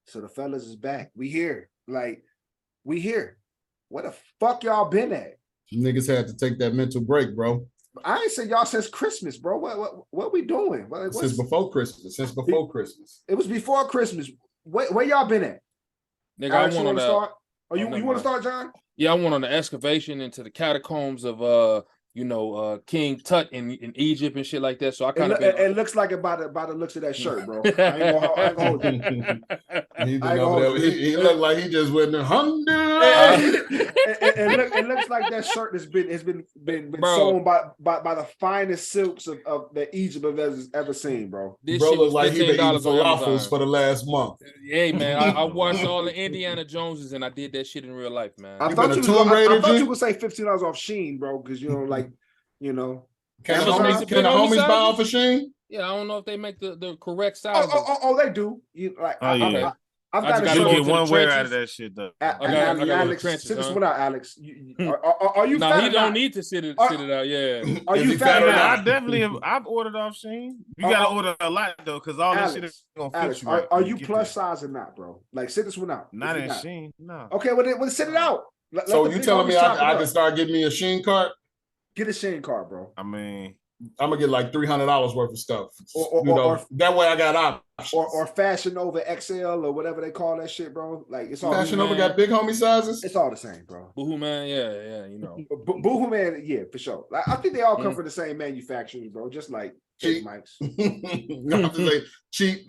So the fellas is back. We here. Like, we here. Where the fuck y'all been at? Niggas had to take that mental break, bro. I ain't seen y'all since Christmas, bro. What we doing? Since before Christmas. Since before Christmas. It was before Christmas. Where y'all been at? Nigga, Alex, I you want to to start? Oh, you never want to mind. start, John? Yeah, I went on the excavation into the catacombs of King Tut in Egypt and shit like that. So I kind of It looks like it by the looks of that shirt, bro. I ain't gonna hold you. He looked like he just went 100. It looks like that shirt has been sewn by the finest silks of that Egypt has ever seen, bro. This bro shit was looked like he been eating $15 falafels for the last month. Hey man, I watched all the Indiana Joneses and I did that shit in real life, man. I thought you would say $15 off Shein, bro, because you know, like, you know. Can the homies buy off of Shein? Yeah, I don't know if they make the correct size. Oh, they do. You like? Yeah. I've got to get one wear out of that shit though. Alex, sit this one out, Alex. Are you? No, he don't need to sit it out. Yeah. Are you fat? I've ordered off Shein. You gotta order a lot though, because all this shit is gonna fit you. Are you plus size or not, bro? Like, sit this one out. Not in Shein. No. Okay, well, sit it out. So you telling me I can start getting me a Shein card? Get a Shein card, bro. I mean, I'm gonna get like $300 worth of stuff. Or that way I got options. Or Fashion Nova XL or whatever they call that shit, bro. Like, it's all Fashion Nova got big homie sizes. It's all the same, bro. Boohoo Man, yeah, you know. Boohoo Man, yeah, for sure. Like, I think they all come from the same manufacturers, bro. Just like cheap Mike's. Cheap.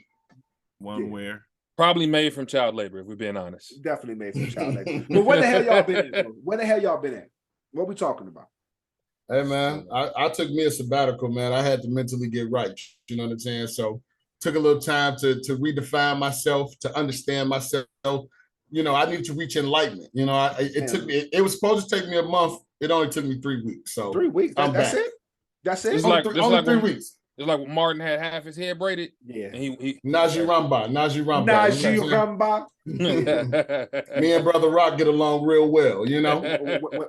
One wear. Probably made from child labor, if we're being honest. Definitely made from child labor. But where the hell y'all been at, bro? Where the hell y'all been at? What we talking about? Hey man, I took me a sabbatical, man. I had to mentally get right. You know what I'm saying? So took a little time to redefine myself, to understand myself. You know, I need to reach enlightenment. You know, it was supposed to take me a month. It only took me 3 weeks. So 3 weeks. That's it. That's it. It's only 3 weeks. It's like Martin had half his hair braided. Yeah. And he Najee Ramba. Me and Brother Rock get along real well, you know.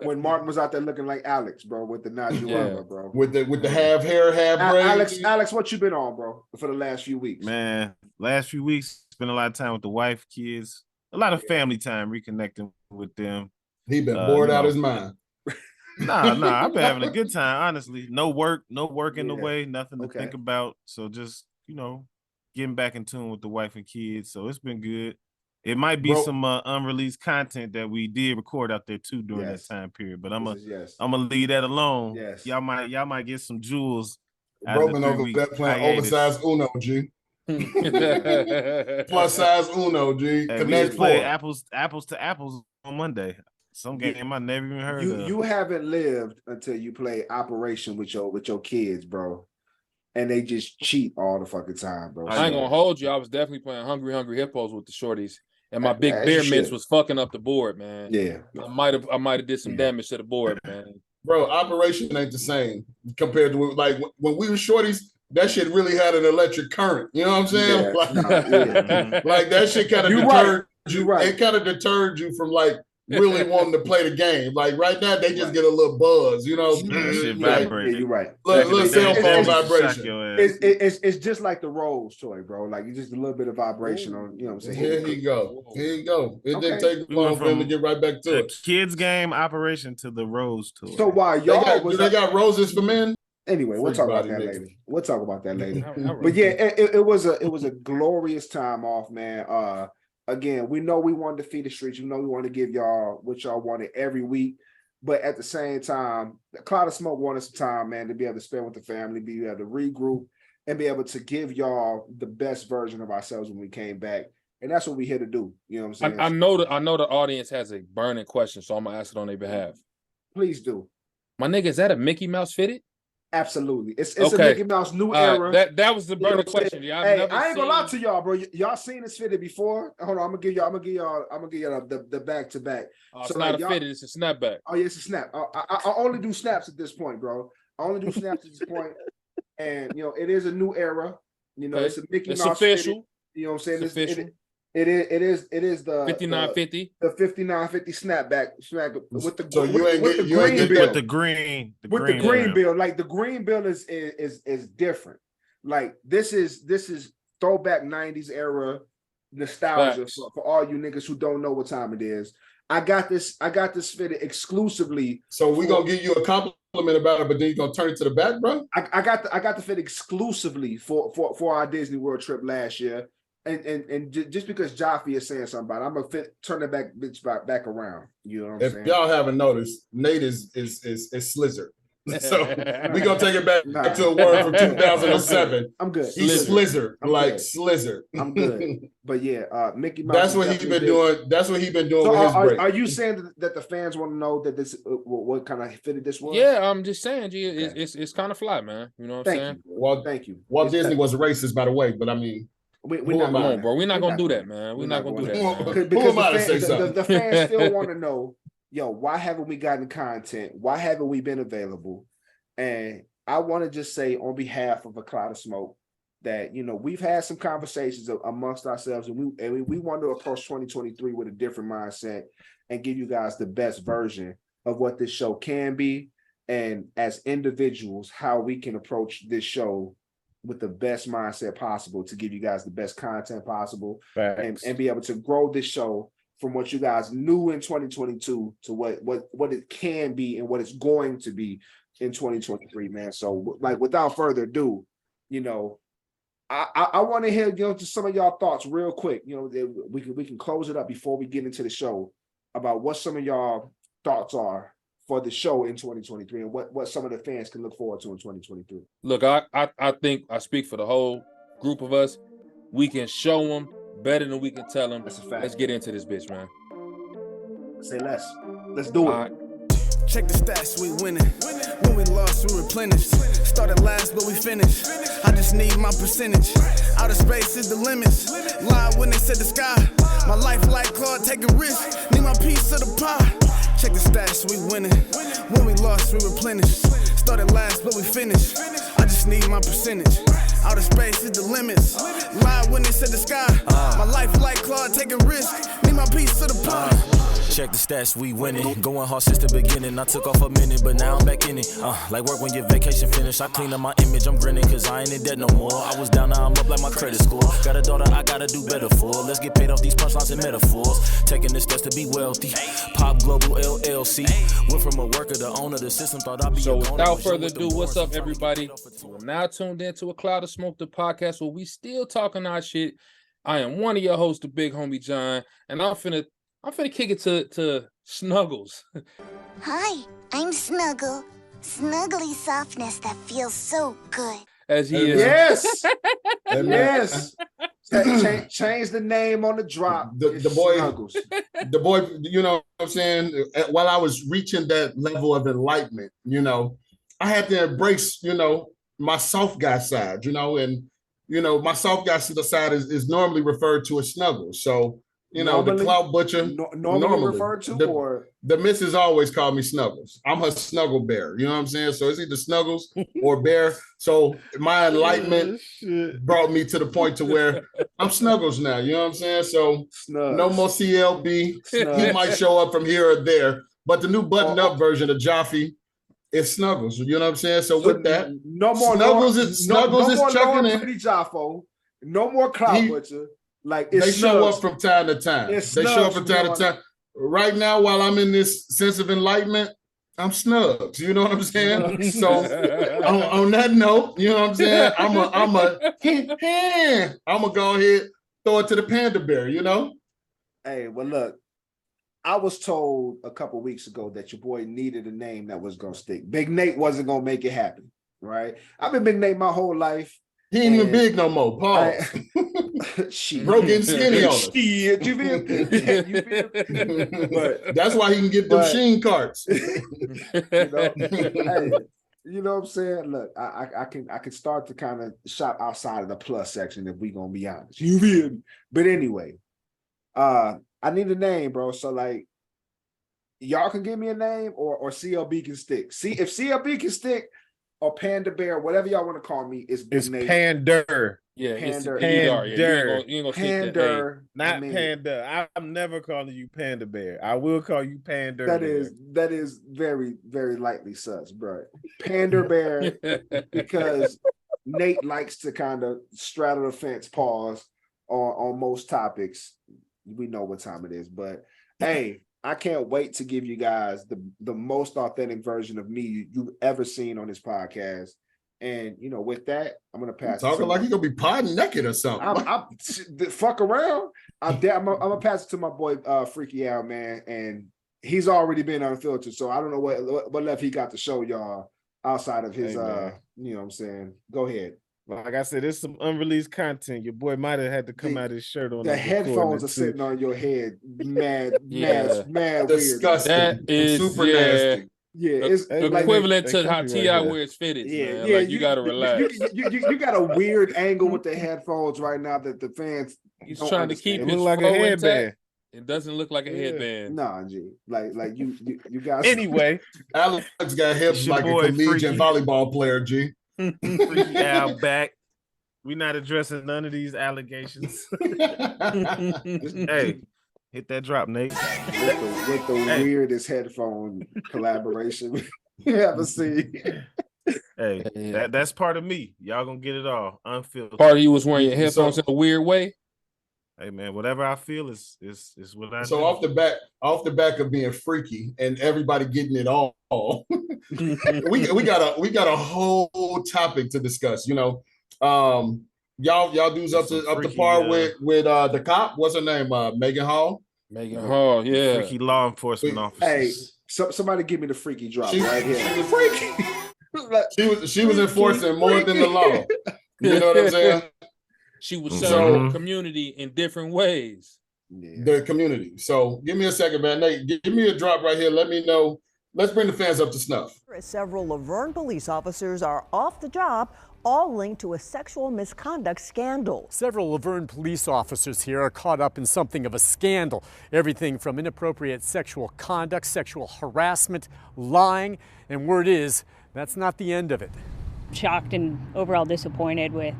When Martin was out there looking like Alex, bro, with the Najee Ramba, bro. With the half hair, half braid. Alex, what you been on, bro, for the last few weeks? Man, last few weeks, spent a lot of time with the wife, kids, a lot of family time, reconnecting with them. He been bored out his mind. Nah, I've been having a good time, honestly. No work in the way, nothing to think about. So just, you know, getting back in tune with the wife and kids. So it's been good. It might be some unreleased content that we did record out there too during that time period, but I'm gonna leave that alone. Yes. Y'all might get some jewels. Roman over there playing oversized Uno, G. Plus size Uno, G. Hey, we play apples to apples on Monday. Some game I never even heard of. You haven't lived until you play Operation with your kids, bro. And they just cheat all the fucking time, bro. I ain't gonna hold you. I was definitely playing Hungry Hippos with the shorties. And my big bear mitts was fucking up the board, man. Yeah. I might have did some damage to the board, man. Bro, Operation ain't the same compared to like when we were shorties. That shit really had an electric current. You know what I'm saying? Yeah. Like that shit kind of deterred you. Right. It kind of deterred you from like really wanting to play the game. Like right now, they just get a little buzz. You know, shit vibrating. Yeah, you're right. Little cell phone vibration. It's just like the Rolls toy, bro. Like it's just a little bit of vibration on. You know what I'm saying? Here you go. It didn't take long for them to get right back to it. Kids game Operation to the Rose toy. So why y'all they got roses for men? Anyway, we'll talk about that later. But yeah, it was a glorious time off, man. Again, we know we wanted to feed the streets. We know we want to give y'all what y'all wanted every week. But at the same time, Cloud of Smoke wanted some time, man, to be able to spend with the family, be able to regroup, and be able to give y'all the best version of ourselves when we came back. And that's what we're here to do. You know what I'm saying? I know the audience has a burning question, so I'm gonna ask it on their behalf. Please do. My nigga, is that a Mickey Mouse fitted? Absolutely. It's a Mickey Mouse new era. That was the burning question. Hey, I ain't gonna lie to y'all, bro. Y'all seen this fitted before? Hold on, I'm gonna give y'all the back to back. So it's not a fitted, it's a snapback. Oh yeah, it's a snap. I only do snaps at this point, bro. I only do snaps at this point. And you know, it is a new era. You know, it's a Mickey Mouse official. Fitted. You know what I'm saying? It's official. It is the 5950. The 5950 snapback with the green bill. Like the green bill is different. Like this is throwback 90s era nostalgia for all you niggas who don't know what time it is. I got this fitted exclusively. So we gonna give you a compliment about it, but then you gonna turn it to the back, bro? I got the fit exclusively for our Disney World trip last year. And just because Jaffe is saying something about it, I'm gonna turn it back around. You know what I'm saying? If y'all haven't noticed, Nate is Slizzard. So we gonna take it back to a word from 2007. I'm good. He's Slizzard, like Slizzard. I'm good. But yeah, Mickey Mouse. That's what he's been doing. That's what he's been doing with his break. Are you saying that the fans want to know that this what kind of fitted this was? Yeah, I'm just saying, G, it's kind of fly, man. You know what I'm saying? Well, thank you. Walt Disney was a racist, by the way, but I mean, we're not come on, bro. We're not gonna do that, man. We're not gonna do that. Because the fans still want to know, yo, why haven't we gotten content? Why haven't we been available? And I want to just say on behalf of A Cloud of Smoke that, you know, we've had some conversations amongst ourselves, and we want to approach 2023 with a different mindset and give you guys the best version of what this show can be, and as individuals, how we can approach this show with the best mindset possible to give you guys the best content possible and be able to grow this show from what you guys knew in 2022 to what it can be and what it's going to be in 2023, man. So, like, without further ado, you know, I want to hear, you know, just some of y'all thoughts real quick. You know, we can close it up before we get into the show about what some of y'all thoughts are for the show in 2023 and what some of the fans can look forward to in 2023. Look, I think I speak for the whole group of us. We can show them better than we can tell them. That's a fact. Let's get into this bitch, man. Say less. Let's do it. All right. Check the stats, we winning. When we lost, we replenished. Started last, but we finished. I just need my percentage. Outer space is the limits. Lied when they said the sky. My life like Claude, take a risk. Need my piece of the pie. Check the stats, we winning. When we lost, we replenished. Started last, but we finished. I just need my percentage. Outer space is the limits. Lied when they said the sky. My life like Claude, take a risk. Need my piece of the pie. Check the stats, we winning. Going hard since the beginning. I took off a minute, but now I'm back in it. Like work when your vacation finished. I clean up my image, I'm grinning, cause I ain't in debt no more. I was down, now I'm up like my credit score. Got a daughter, I gotta do better for. Let's get paid off these punchlines and metaphors. Taking the steps to be wealthy. Pop Global LLC. Went from a worker to owner, the system thought I'd be So without further ado, what's up, everybody? We're now tuned into A Cloud of Smoke, the podcast where we still talking our shit. I am one of your hosts, the big homie John, and I'm finna kick it to Snuggles. Hi, I'm Snuggle. Snuggly softness that feels so good. As he is. Yes. Yes. Change the name on the drop. The boy, Snuggles. the boy, you know what I'm saying? While I was reaching that level of enlightenment, you know, I had to embrace, you know, my soft guy side, you know, and, you know, my soft guy side is normally referred to as Snuggles. So, you know, normally, the Cloud Butcher. Normally referred to, or the missus always called me Snuggles. I'm her snuggle bear. You know what I'm saying? So it's either Snuggles or Bear. So my enlightenment brought me to the point to where I'm Snuggles now. You know what I'm saying? So no more CLB. He might show up from here or there, but the new buttoned-up version of Jaffe is Snuggles. You know what I'm saying? So with that, no more Snuggles is checking in. Pretty Jaffo. No more Cloud Butcher. Like they show up from time to time. They show up from time to time. Right now, while I'm in this sense of enlightenment, I'm Snugs. You know what I'm saying? So on that note, you know what I'm saying? I'm gonna go ahead, throw it to the Panda Bear, you know? Hey, well, look, I was told a couple weeks ago that your boy needed a name that was gonna stick. Big Nate wasn't gonna make it happen, right? I've been Big Nate my whole life. He ain't even big no more. Pause. Broken skinny on us. Shit, you feel? But that's why he can get them Sheen carts. You know what I'm saying? Look, I can start to kind of shop outside of the plus section if we gonna be honest. You feel me? But anyway, I need a name, bro. So like, y'all can give me a name, or CLB can stick. See if CLB can stick. Or Panda Bear, whatever y'all want to call me, is Pander. Yeah, Pander. You ain't gonna Pander, not Panda. I'm never calling you Panda Bear. I will call you Pander. That is very, very lightly sus, bro. Pander Bear, because Nate likes to kind of straddle the fence, pause, on most topics. We know what time it is, but hey, I can't wait to give you guys the most authentic version of me you've ever seen on this podcast. And with that, I'm gonna pass. Talking like you're gonna be potting naked or something. I'm fuck around. I'm gonna pass it to my boy Freaky Al, man, and he's already been unfiltered, so I don't know what left he got to show y'all outside of his. You know what I'm saying? Go ahead. Like I said, there's some unreleased content. Your boy might have had to come out his shirt on. The headphones are sitting on your head, mad disgusting. That is super nasty. Yeah, it's equivalent like, to how T.I. wears fitteds. Yeah, like you gotta relax. You got a weird angle with the headphones right now that the fans. He's trying to keep it his like a headband. It doesn't look like a headband. Nah, G. Like you guys. Anyway, Alex got hips like a collegiate volleyball player. G. Freaky Al back. We're not addressing none of these allegations. Hey, hit that drop, Nate. With the weirdest headphone collaboration you ever seen. Hey, that's part of me. Y'all gonna get it all unfiltered. Part of you was wearing your headphones in a weird way. Hey man, whatever I feel is what I. So do. off the back of being freaky and everybody getting it all, we got a whole topic to discuss. Y'all dudes up to par with the cop. What's her name? Megan Hall. Megan Hall, yeah. Freaky law enforcement officers. Hey, somebody give me the freaky drop right here. She was freaky. She was enforcing more than the law. You know what I'm saying? She was serving the community in different ways. Yeah. The community. So give me a second, man. Nate, give me a drop right here. Let me know. Let's bring the fans up to snuff. Several Laverne police officers are off the job, all linked to a sexual misconduct scandal. Several Laverne police officers here are caught up in something of a scandal. Everything from inappropriate sexual conduct, sexual harassment, lying, and word is, that's not the end of it. Shocked and overall disappointed with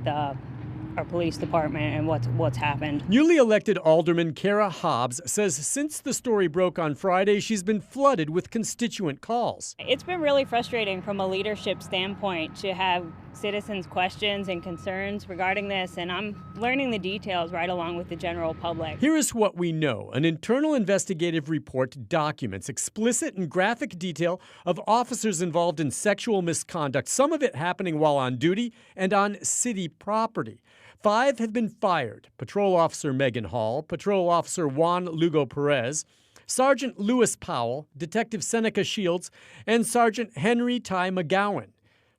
our police department and what's happened. Newly elected Alderman Kara Hobbs says since the story broke on Friday, she's been flooded with constituent calls. It's been really frustrating from a leadership standpoint to have citizens' questions and concerns regarding this, and I'm learning the details right along with the general public. Here is what we know. An internal investigative report documents explicit and graphic detail of officers involved in sexual misconduct, some of it happening while on duty and on city property. 5 have been fired: Patrol Officer Megan Hall, Patrol Officer Juan Lugo Perez, Sergeant Lewis Powell, Detective Seneca Shields, and Sergeant Henry Ty McGowan.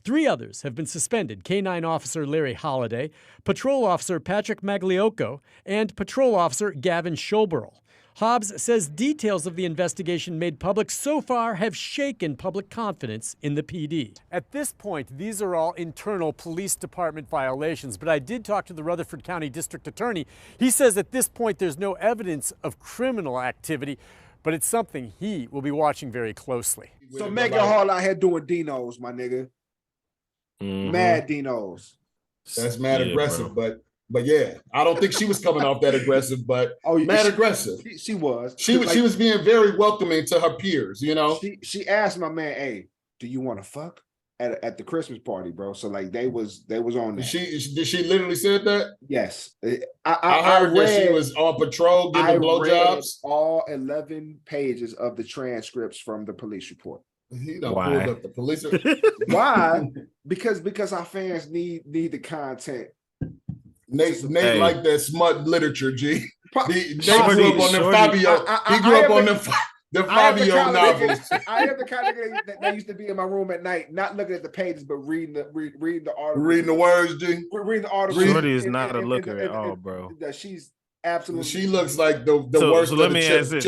3 others have been suspended: K-9 Officer Larry Holliday, Patrol Officer Patrick Magliocco, and Patrol Officer Gavin Schoberl. Hobbs says details of the investigation made public so far have shaken public confidence in the PD. At this point, these are all internal police department violations, but I did talk to the Rutherford County District Attorney. He says at this point there's no evidence of criminal activity, but it's something he will be watching very closely. So Megan Hall out here doing Dinos, my nigga. Mad Dinos. That's mad aggressive, but yeah, I don't think she was coming off that aggressive, but mad aggressive. She was. She was being very welcoming to her peers, She asked my man, "Hey, do you want to fuck at the Christmas party, bro?" So like they was on that. Did she literally said that? Yes. I heard that she was on patrol giving blowjobs. All 11 pages of the transcripts from the police report. He done pulled up the police. Why? Because our fans need the content. Nate like that smut literature, G. Nate grew up on the Fabio. He grew up on the Fabio novels. I am the kind of guy that used to be in my room at night, not looking at the pages, but reading the article. Reading the words, G. Reading the article. Shorty is not a looker at all, bro. She's absolutely. She looks like the worst. So let me ask this: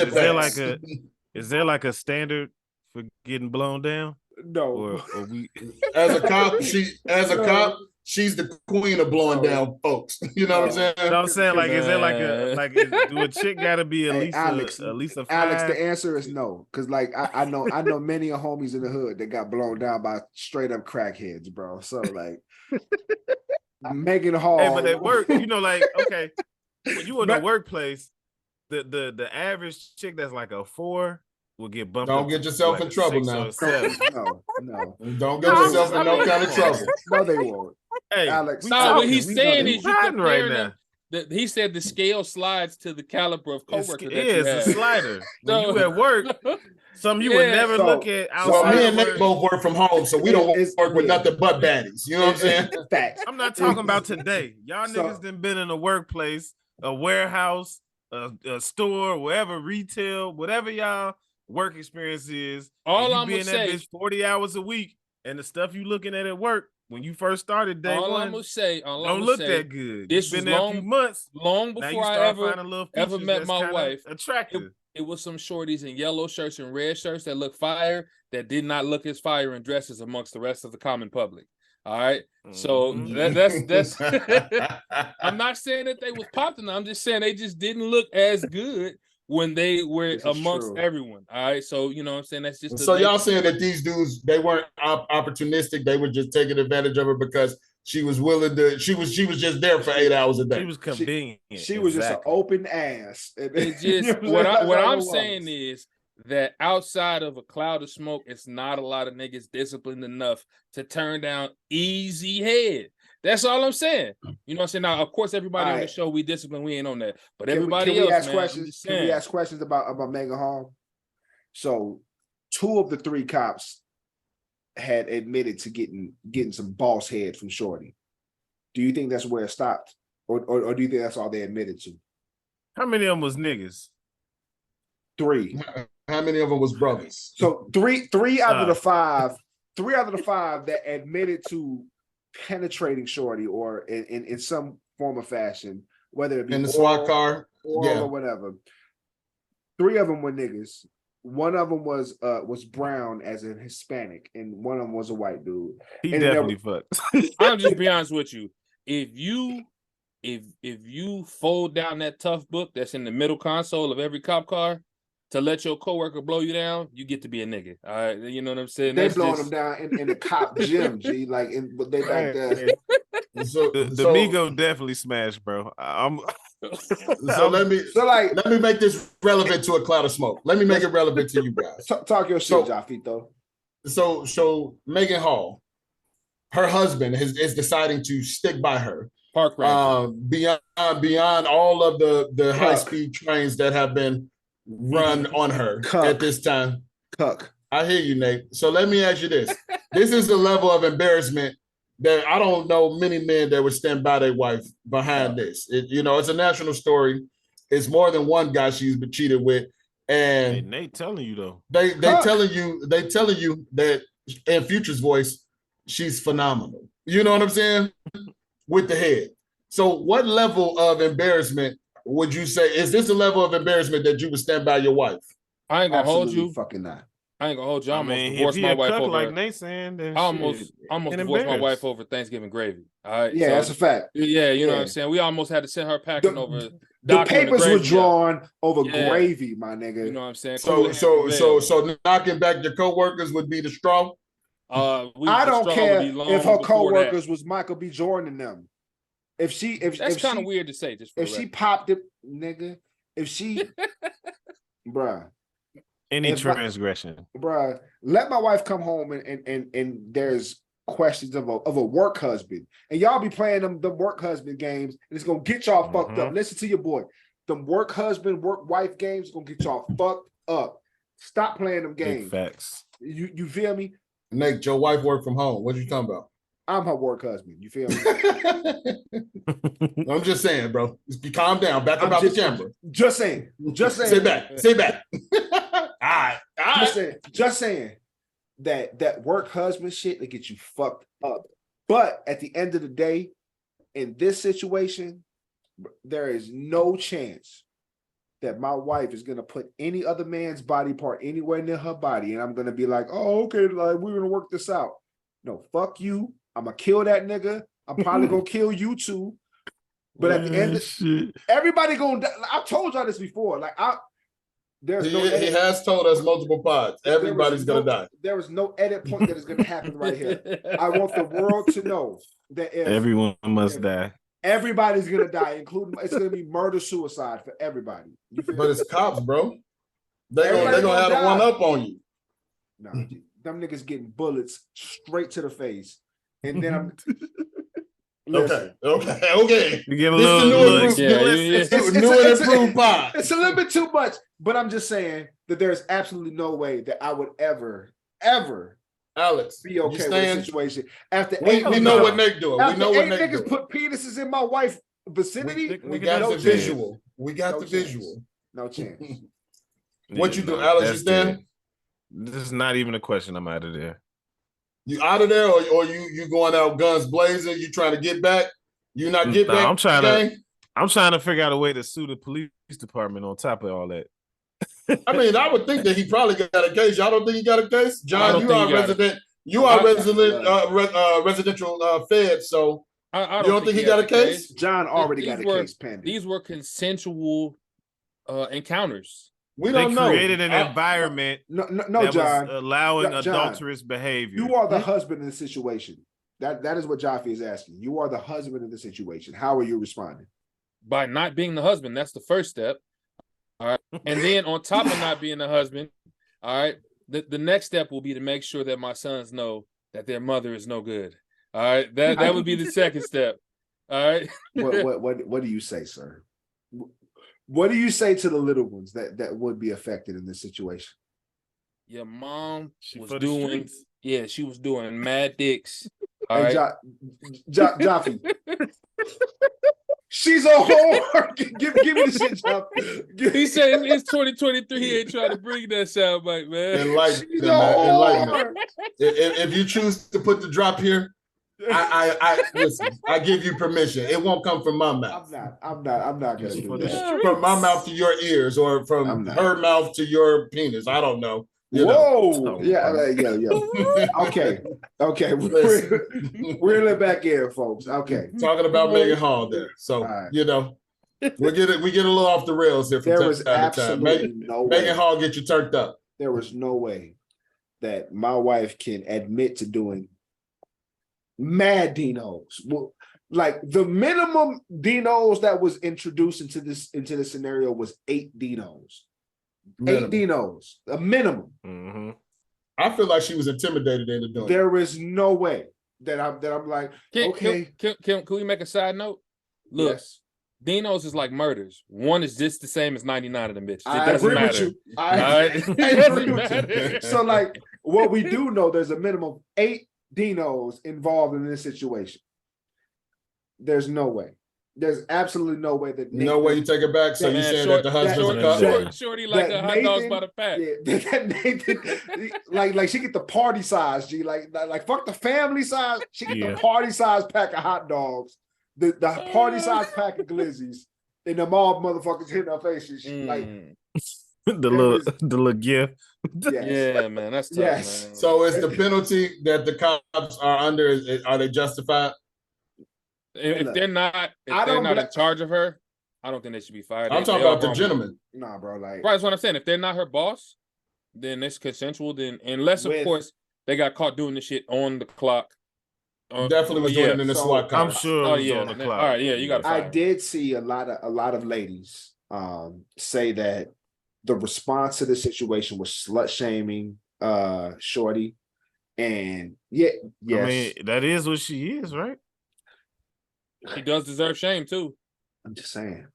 is there like a standard for getting blown down? No. Or we as a cop, she's the queen of blowing down folks. You know what I'm saying? You know what I'm saying? Like, is there do a chick gotta be at least a 5? Alex, the answer is no. Cause like I know many of homies in the hood that got blown down by straight up crackheads, bro. So like Megan Hall. Hey, but at work, like, okay, when you in the workplace, the average chick that's like a 4 will get bumped. Don't get yourself in trouble now. No. Don't get yourself in no kind of trouble. No, they won't. Hey, Alex. What he's saying is you're comparing he said the scale slides to the caliber of coworker that you it's have. a slider. When you at work, something you would never look at outside. So me and Nick both work from home, so we don't work with nothing but baddies. You know what I'm saying? Facts. I'm not talking about today. Y'all niggas done been in a workplace, a warehouse, a store, wherever, retail, whatever y'all work experience is. All you I'm be gonna in that say, bitch 40 hours a week, and the stuff you looking at work when you first started day all one, I'm gonna say, don't look that good. This You've was been there a few months. long Now you before I start finding little ever features met that's my kinda wife. attractive. It was some shorties in yellow shirts and red shirts that look fire that did not look as fire in dresses amongst the rest of the common public. All right, so that's. I'm not saying that they was popping. I'm just saying they just didn't look as good when they were amongst everyone. All right, so you know what I'm saying, that's just. So y'all saying that these dudes, they weren't opportunistic, they were just taking advantage of her because she was willing to. She was just there for 8 hours a day. She was convenient. She was just an open ass. It just what I'm saying is that outside of a cloud of smoke, it's not a lot of niggas disciplined enough to turn down easy head. That's all I'm saying. You know what I'm saying? Now, of course, everybody on the show, we disciplined, we ain't on that. But everybody else, ask man, questions? Can we ask questions about Megan Hall? So 2 of the 3 cops had admitted to getting some boss head from Shorty. Do you think that's where it stopped? Or do you think that's all they admitted to? How many of them was niggas? 3. How many of them was brothers? So three out of the 5 that admitted to penetrating Shorty or in some form of fashion, whether it be in the SWAT car or whatever. 3 of them were niggas. 1 of them was brown as in Hispanic, and 1 of them was a white dude. He definitely fucked. I'll just be honest with you. If you fold down that tough book that's in the middle console of every cop car to let your coworker blow you down, you get to be a nigga. All right, you know what I'm saying? They blowing them down in the cop gym, G. Like, but they back there. So the Migo definitely smashed, bro. Let me make this relevant to a cloud of smoke. Let me make it relevant to you guys. Talk your shit, Jafito. So Megan Hall, her husband is deciding to stick by her. Park beyond all of the high speed trains that have been run on her at this time. I hear you, Nate. So let me ask you this. This is the level of embarrassment that I don't know many men that would stand by their wife behind this. It's a national story. It's more than one guy she's been cheated with. And hey, Nate telling you though. They telling you that in Future's voice, she's phenomenal. You know what I'm saying? With the head. So what level of embarrassment would you say? Is this a level of embarrassment that you would stand by your wife? I ain't gonna hold you. Fucking not. I ain't gonna hold you. I almost mean, divorced my wife over. Like Nate saying, then I almost divorced my wife over Thanksgiving gravy. All right. Yeah, so, that's a fact. Yeah, you know what I'm saying. We almost had to send her packing over. The papers were drawn over gravy, my nigga. You know what I'm saying. So knocking back your coworkers would be the straw. I don't care if her coworkers was Michael B. Jordan and them. That's kind of weird to say. Just if she popped it, nigga. If she, bruh. Any transgression, bruh. Let my wife come home and there's questions of a work husband, and y'all be playing them work husband games, and it's gonna get y'all fucked up. Listen to your boy. Them work husband, work wife games gonna get y'all fucked up. Stop playing them games. Big facts. You feel me? Nate, your wife work from home. What you talking about? I'm her work husband. You feel me? I'm just saying, bro. Just calm down. Back up out the camera. Just saying. Sit back. All right. Just saying that work husband shit that gets you fucked up. But at the end of the day, in this situation, there is no chance that my wife is gonna put any other man's body part anywhere near her body, and I'm gonna be like, oh, okay, like we're gonna work this out. No, fuck you. I'm gonna kill that nigga. I'm probably gonna kill you too. But at the end, everybody gonna die. I've told y'all this before. Like he has told us multiple pods. Everybody's gonna die. There is no edit point that is gonna happen right here. I want the world to know that everyone must die. Everybody's gonna die, including it's gonna be murder suicide for everybody. But it's cops, bro. They're gonna have to one up on you. No, them niggas getting bullets straight to the face. And then Okay. You give a This little, is the new little improved- explicit. new and improved pod. It's a little bit too much, but I'm just saying that there's absolutely no way that I would ever Alex, be okay with the situation. After we know what Nick doing. We After know what 8 Nick niggas doing. put penises in my wife's vicinity. We got no the chance. visual. We got No the chance. visual. No chance. What you do, no, Alex? You that's stand? dead. This is not even a question. I'm out of there. You out of there, or you going out guns blazing? You trying to get back? You not get back? I'm trying to figure out a way to sue the police department on top of all that. I mean, I would think that he probably got a case. Y'all don't think he got a case? John, you are resident. You are residential Fed, so I you don't think he got a case? John already got a case pending. These were consensual encounters. We They don't know. created an environment No, that John. was allowing John, adulterous behavior. You are the husband in the situation. That is what Jaffe is asking. You are the husband in the situation. How are you responding? By not being the husband, that's the first step. All right. And then on top of not being the husband, all right, the next step will be to make sure that my sons know that their mother is no good. All right. That would be the second step. All right. What do you say, sir? What do you say to the little ones that would be affected in this situation? Your mom was for the doing, streets. yeah, she was doing mad dicks. All Hey, right. Jaffe. She's a whore. give me the shit, Jaffe. He said it's 2023. He ain't trying to bring that soundbite, man. She's a whore. Enlightenment. If you choose to put the drop here, I listen. I give you permission. It won't come from my mouth. I'm not gonna do that. From my mouth to your ears, or from her mouth to your penis. I don't know. You Whoa! know. Yeah. Okay. We're in back in, folks. Okay. Talking about Megan Hall there. So you know, we get a little off the rails here from There time was to time. absolutely no way. Megan Hall, get you turned up. There was no way that my wife can admit to doing mad dinos. Well, like the minimum dinos that was introduced into this scenario was 8 dinos. Minimum. 8 dinos, a minimum. Mm-hmm. I feel like she was intimidated into doing it. There is no way that I'm like, okay. Can we make a side note? Look, Yes. Dinos is like murders. One is just the same as 99 of them bitches. It I doesn't agree matter. with you. I It agree doesn't with matter. you. So, like, what we do know, there's a minimum of 8 dinos involved in this situation. There's no way. There's absolutely no way that No way you take it back. So you saying that the husband's a cup? Shorty like the hot dogs by the pack. Yeah, that Nathan, like she get the party size, G. Like fuck the family size. She get the party size pack of hot dogs, the party size pack of glizzies, and them all motherfuckers hitting her face and shit. Like the little gift. yes. Yeah, man, that's tough, Yes. man. So is the penalty that the cops are under, are they justified? If they're not in charge of her, I don't think they should be fired. I'm talking about the gentleman. Nah, bro, like right, that's what I'm saying. If they're not her boss, then it's consensual. Then unless of course they got caught doing the shit on the clock. Definitely was doing it in the SWAT car. I'm sure. Oh it was yeah. on the clock. All right, yeah, you got to. I did see a lot of ladies say that the response to the situation was slut shaming Shorty, and yes, I mean that is what she is, right? She does deserve shame too. I'm just saying.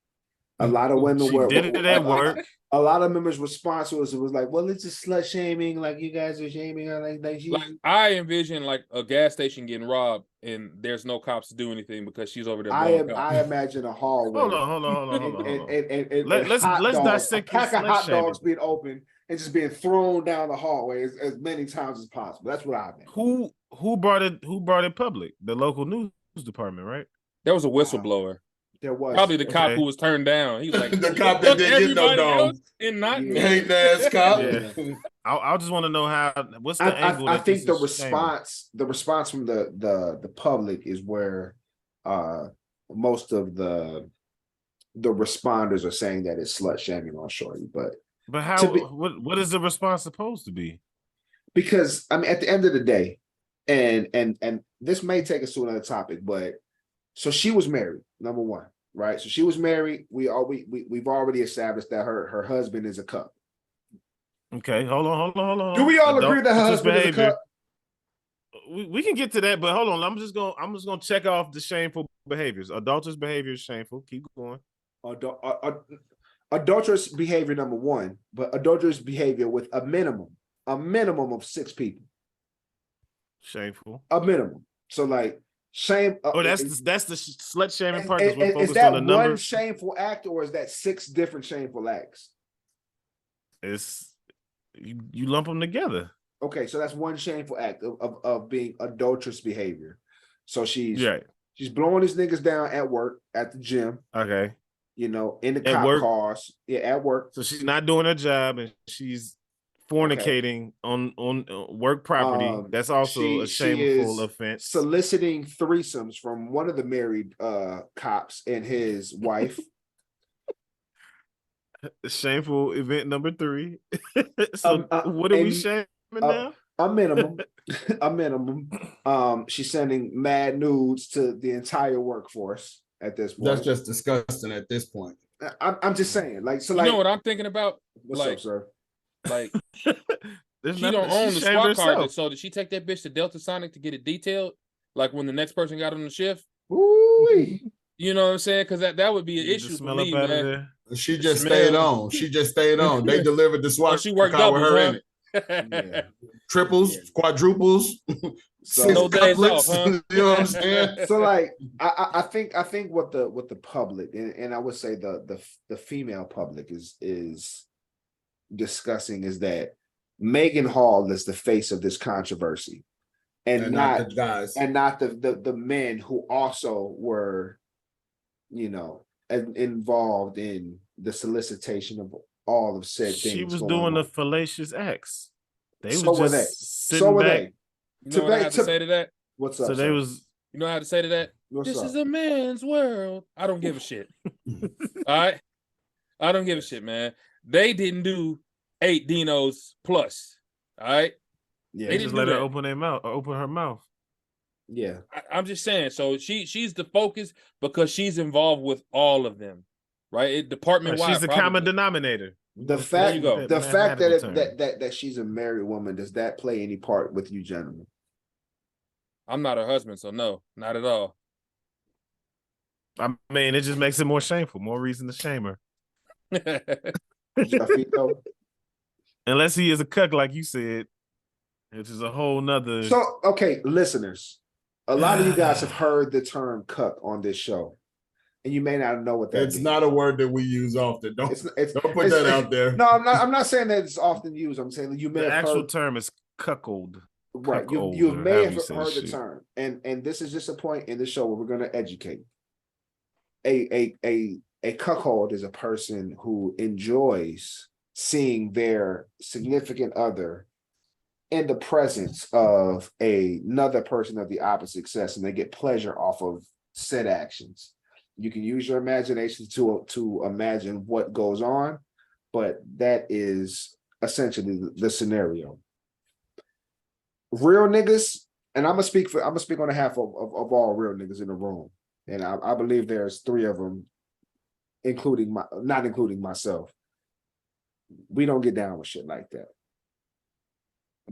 A lot of women She did it at work. A lot of members' response was like, "Well, it's just slut shaming. Like you guys are shaming her. Like she." Like I envision like a gas station getting robbed, and there's no cops to do anything because she's over there. I imagine a hallway. Hold on. And Let's dissect a pack of this hot shaming. dogs being open and just being thrown down the hallway as many times as possible. That's what I meant. Who brought it public? The local news department, right? There was a whistleblower. There was probably the cop who was turned down. He was like the cop that didn't get no dome. And not me. Hating ass cop. Yeah. I just want to know what's the angle. I think the response from the public is where most of the responders are saying that it's slut shaming on Shorty, but how? What is the response supposed to be? Because I mean, at the end of the day, and this may take us to another topic, but so she was married, number one, right? So she was married. We've already established that her husband is a cup. Okay, hold on. Do we all agree that her husband is a cup? we can get to that, but hold on. I'm just gonna check off the shameful behaviors. Adulterous behavior is shameful. Keep going. Adulterous behavior number 1, but adulterous behavior with a minimum of 6 people. Shameful. A minimum. So like shame. That's the slut shaming part. We're Is focused that on the one numbers. shameful act, or is that 6 different shameful acts? It's you lump them together. Okay, so that's one shameful act of being adulterous behavior. So she's blowing these niggas down at work, at the gym. Okay. You know, in the cop cars. Yeah, at work. So she's not doing her job and she's fornicating on work property. That's also a shameful offense. Soliciting threesomes from one of the married cops and his wife. Shameful event number 3. So what are we shaming now? A minimum. A minimum. She's sending mad nudes to the entire workforce at this point. That's just disgusting at this point. I'm just saying, like, so you like, know what I'm thinking about? What's like, up, sir? Like, she don't own the SWAT car, so did she take that bitch to Delta Sonic to get it detailed? Like when the next person got on the shift? Ooh-wee. You know what I'm saying? Because that would be an issue for me, man. She just stayed on. She just stayed on. They delivered the SWAT she worked car with doubles, her huh? in it. Yeah. Triples, quadruples, So 6 no days couplets, off, huh? you know what I'm saying? So like I think what the public and I would say the female public is discussing is that Megan Hall is the face of this controversy, and not the guys, and not the men who also were, you know, involved in the solicitation of all of said things. She was doing the fallacious acts. They So was were just they. sitting So were back. they. You know what I have to say to that? What's up? So they was. You know how to say to that? What's This up? is a man's world. I don't give a shit. All right? I don't give a shit, man. They didn't do 8 Dinos plus. All right? Yeah, they just didn't let do her that. open her mouth. Yeah. I'm just saying. So she's the focus because she's involved with all of them, right? Department wide. She's the common denominator. The fact that she's a married woman, does that play any part with you gentlemen? I'm not her husband, so no, not at all. I mean, it just makes it more shameful. More reason to shame her. Unless he is a cuck, like you said, which is a whole nother. So, okay, listeners, a lot of you guys have heard the term cuck on this show, and you may not know what that it's means. not a word that we use often. Don't put that out there. No, I'm not saying that it's often used. I'm saying that you may the have actual heard, cuckold. Cuckold. Right. Cuckold, You may have say heard the shit. term, and this is just a point in the show where we're going to educate. A cuckold is a person who enjoys seeing their significant other in the presence of another person of the opposite sex, and they get pleasure off of said actions. You can use your imagination to imagine what goes on, but that is essentially the scenario. Real niggas, and I'm gonna speak on behalf of all real niggas in the room, and I believe there's 3 of them, not including myself. We don't get down with shit like that.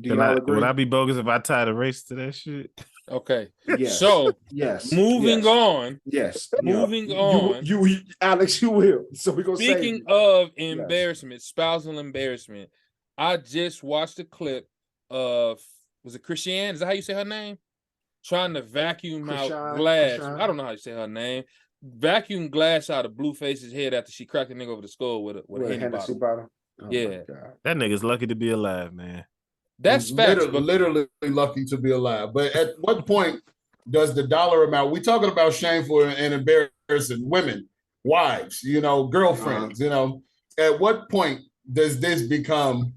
Do y'all agree? Would I be bogus if I tied a race to that shit? Okay. Yes. So yes. Moving yes. on. Yes. Moving on. You Alex, you will. So we're gonna Speaking of embarrassment, spousal embarrassment, I just watched a clip of, was it Christiane? Is that how you say her name? Trying to vacuum out glass. I don't know how you say her name. Vacuum glass out of Blueface's head after she cracked a nigga over the skull with a Hennessy bottle. Oh yeah. That nigga's lucky to be alive, man. That's facts. Literally lucky to be alive. But at what point does the dollar amount, we talking about shameful and embarrassing women, wives, girlfriends, at what point does this become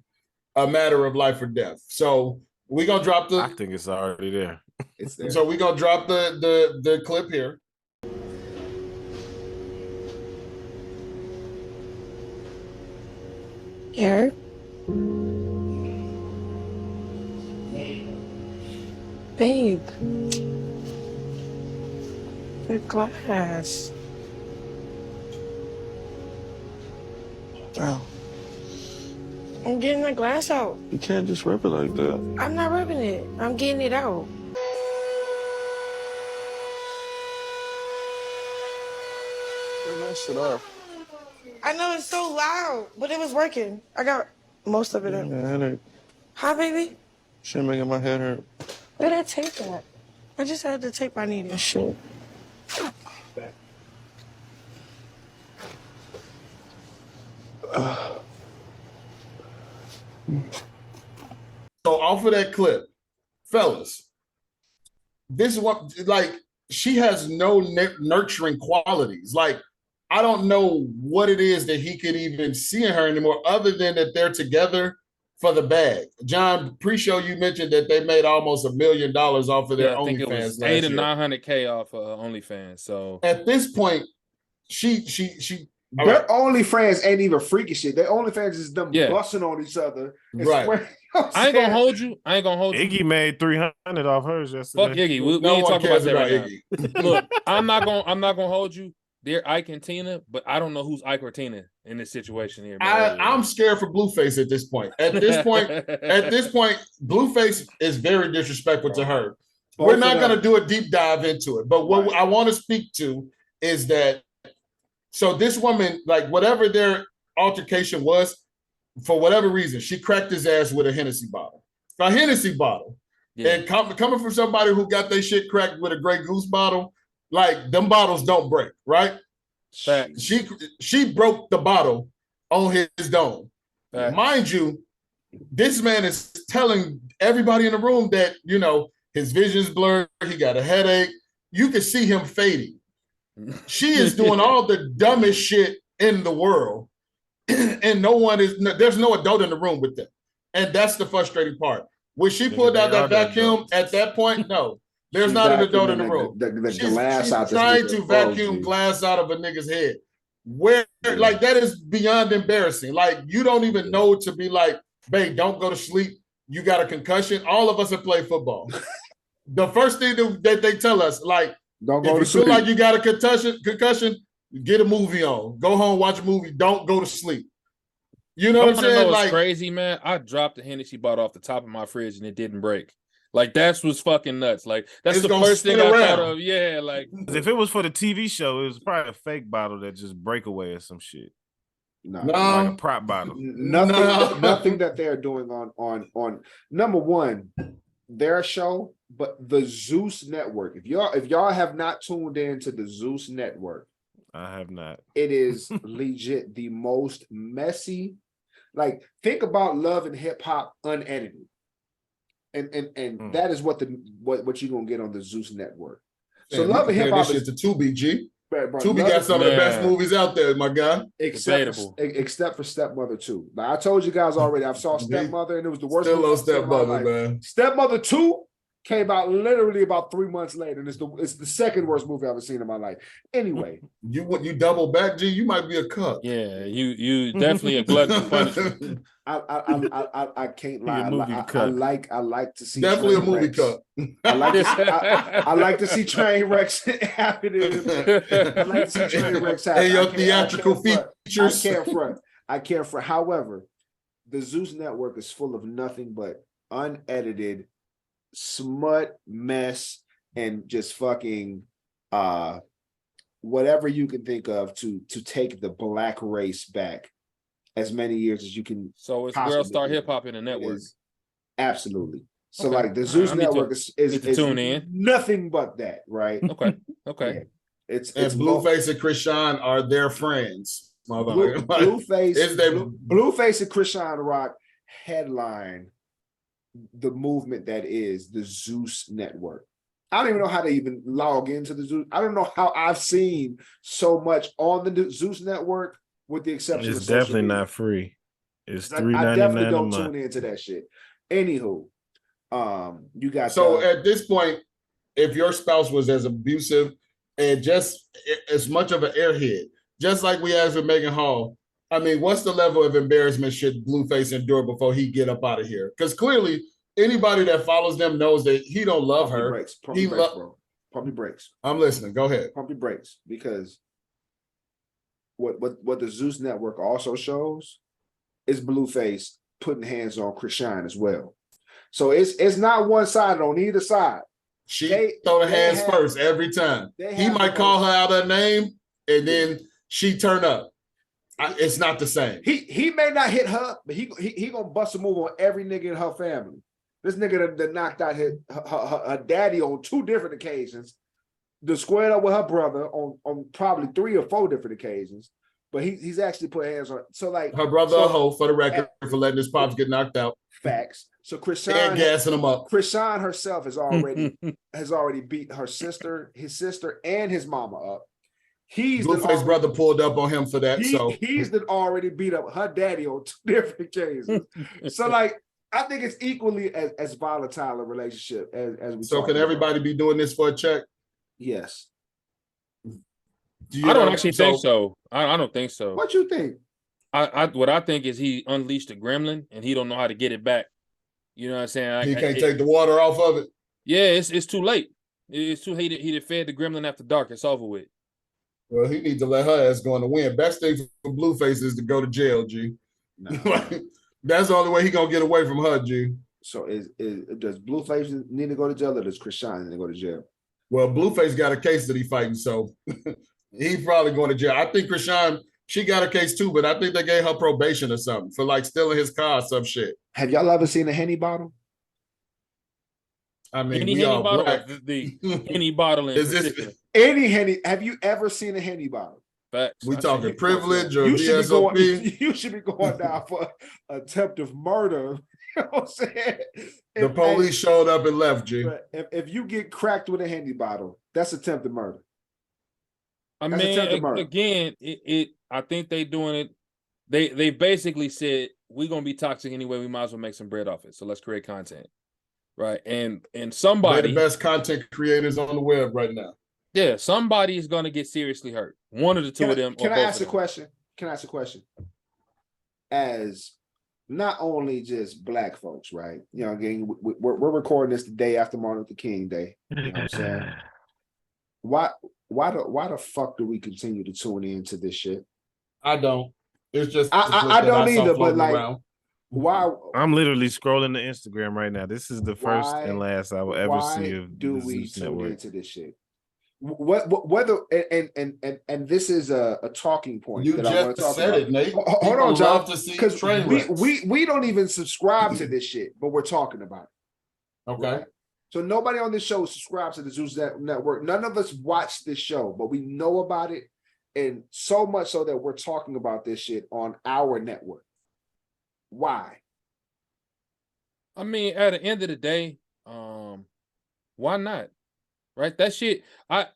a matter of life or death? So we're going to drop I think it's already there. It's there. So we're going to drop the clip here. Eric? Babe. The glass. Bro. I'm getting the glass out. You can't just rip it like that. I'm not rubbing it. I'm getting it out. shit off. I know it's so loud, but it was working. I got most of it in. My head hurt. Hi, baby. Shit making my head hurt. Where that tape at? I just had the tape I needed. Shit. So off of that clip, fellas, this is what, like, she has no nurturing qualities. Like, I don't know what it is that he could even see in her anymore, other than that they're together for the bag. John, pre-show you mentioned that they made almost $1 million off of their OnlyFans. I think it was 800 to 900K off of OnlyFans. So at this point, she their OnlyFans ain't even freaky shit. Their OnlyFans is them busting on each other. Right. I ain't gonna hold you. Iggy made 300 off hers yesterday. Fuck Iggy. We ain't talking about that right now. Look, I'm not gonna hold you. They're Ike and Tina, but I don't know who's Ike or Tina in this situation here. I'm scared for Blueface at this point. At this point, Blueface is very disrespectful to her. We're not going to do a deep dive into it, but what I want to speak to is that, so this woman, like, whatever their altercation was, for whatever reason, she cracked his ass with a Hennessy bottle. A Hennessy bottle. Yeah. And coming from somebody who got their shit cracked with a Grey Goose bottle, like, them bottles don't break, right? Fact. She broke the bottle on his dome. Fact. Mind you, this man is telling everybody in the room that, you know, his vision's blurred, he got a headache. You can see him fading. She is doing all the dumbest shit in the world, and there's no adult in the room with them. And that's the frustrating part. When she pulled out that vacuum at that point, no. There's not an adult in the room. She's trying to vacuum glass out of a nigga's head. Where, like, that is beyond embarrassing. Like, you don't even know to be like, babe, don't go to sleep. You got a concussion. All of us have played football. The first thing that they tell us, like, don't go to sleep. Feel like you got a concussion, get a movie on. Go home, watch a movie. Don't go to sleep. You know what I'm saying? Like, crazy, man. I dropped a Hennessy bottle off the top of my fridge and it didn't break. Like, that was fucking nuts. Like, that's the first thing I thought of. Yeah, like, if it was for the TV show, it was probably a fake bottle that just break away or some shit. No, like a prop bottle. Nothing that they're doing on number one, their show, but the Zeus Network. If y'all have not tuned in to the Zeus Network, I have not. It is legit the most messy. Like, think about Love and Hip Hop unedited. And that is what you're gonna get on the Zeus Network. So Love and Hip Hop is to Tubi, G. Bro, Tubi got some of the best movies out there, my guy. Except for Stepmother 2. Now, I told you guys already, I saw Stepmother and it was the worst. Still on Stepmother, man. Stepmother 2 came out literally about 3 months later, and it's the second worst movie I've ever seen in my life. Anyway, you double back, G. You might be a cuck. Yeah, you definitely a glutton for punishment. I can't lie. I like to see definitely a movie cuck. I like to see train wrecks happening. I like to see train wrecks happen. And your theatrical features. I can't front. However, the Zeus Network is full of nothing but unedited smut, mess, and just fucking whatever you can think of to take the black race back as many years as you can. So it's Girl Star Hip Hop in the network. Absolutely. So like the Zeus Network is tune in. Nothing but that, right? Okay. Yeah. It's Blueface and Krishan are their friends. Blueface and Krishan Rock headline the movement that is the Zeus Network. I don't even know how to even log into the Zeus. I don't know how I've seen so much on the Zeus Network, with the exception it's definitely not free. It's $3.99 I definitely don't tune into that shit. Anywho, you got at this point, if your spouse was as abusive and just as much of an airhead, just like we asked with Megan Hall, I mean, what's the level of embarrassment should Blueface endure before he get up out of here? Because clearly, anybody that follows them knows that he don't love her. Pump your brakes. I'm listening. Go ahead. Pump your brakes, because what the Zeus Network also shows is Blueface putting hands on Krishan as well. So it's not one-sided on either side. She throw the hands first every time. He might call her out her name, and then she turn up. It's not the same. He may not hit her, but he gonna bust a move on every nigga in her family. This nigga that knocked out her daddy on 2 different occasions, squared up with her brother on probably 3 or 4 different occasions. But he's actually put hands on. So like her brother a hoe, for the record, for letting his pops get knocked out. Facts. So Krishan and gassing him up. Krishan herself has already beat her sister, his sister, and his mama up. Blueface brother pulled up on him for that. He's already beat up her daddy on 2 different occasions. So like I think it's equally as volatile a relationship as we. So can everybody be doing this for a check? Yes. I don't actually think so. I don't think so. What you think? What I think is he unleashed a gremlin and he don't know how to get it back. You know what I'm saying? He can't take the water off of it. Yeah, it's too late. It's too late. He fed the gremlin after dark. It's over with. Well, he needs to let her ass go on to win. Best thing for Blueface is to go to jail, G. No. That's the only way he gonna get away from her, G. So does Blueface need to go to jail or does Krishan need to go to jail? Well, Blueface got a case that he fighting, so he's probably going to jail. I think Krishan, she got a case too, but I think they gave her probation or something for like stealing his car or some shit. Have y'all ever seen a Henny bottle? I mean, any we Henny all bottle, black. the Henny bottle in particular. Any Henny? Have you ever seen a Henny bottle? Facts. We talking privilege or you VSOP? You should be going down for attempted murder. You know what I'm saying? The police showed up and left, G. If you get cracked with a Henny bottle, that's attempted murder. I mean, again, I think they doing it. They basically said we're gonna be toxic anyway. We might as well make some bread off it. So let's create content, right? And somebody, they're the best content creators on the web right now. Yeah, somebody is gonna get seriously hurt. One of the two of them. Can I ask a question? As not only just black folks, right? You know, again, we're recording this the day after Martin Luther King Day. You know what I'm saying? Why the fuck do we continue to tune into this shit? I don't. It's just I don't either, but like around. Why? I'm literally scrolling the Instagram right now. This is the first and last I will ever see of do the we Zeus tune Network. into this shit? Whether and this is a talking point You that I want to just talk said about. it, Nate. Hold on, John, because because we don't even subscribe to this shit, but we're talking about it. Okay. Right? So nobody on this show subscribes to the Zeus Network. None of us watch this show, but we know about it, and so much so that we're talking about this shit on our network. Why? I mean, at the end of the day, why not? Right? That shit. I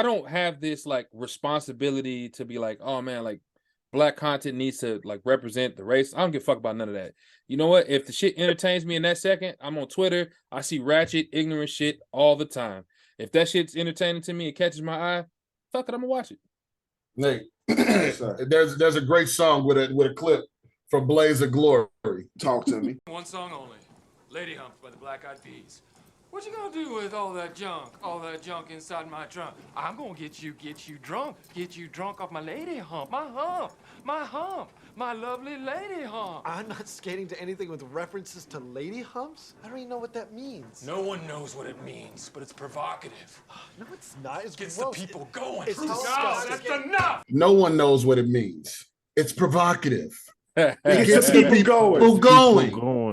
don't have this like responsibility to be like, oh man, like black content needs to like represent the race. I don't give a fuck about none of that. You know what? If the shit entertains me in that second, I'm on Twitter. I see ratchet, ignorant shit all the time. If that shit's entertaining to me and catches my eye, fuck it, I'm gonna watch it. Nate, there's a great song with a clip from Blaze of Glory. Talk to me. One song only, Lady Humps by the Black Eyed Peas. What you gonna do with all that junk inside my trunk? I'm gonna get you drunk off my lady hump, my lovely lady hump. I'm not skating to anything with references to lady humps. I don't even know what that means. No one knows what it means, but it's provocative. No, it's not. It's Gets gross. the people going. It's God, that's enough. No one knows what it means. It's provocative. It gets people going. People going.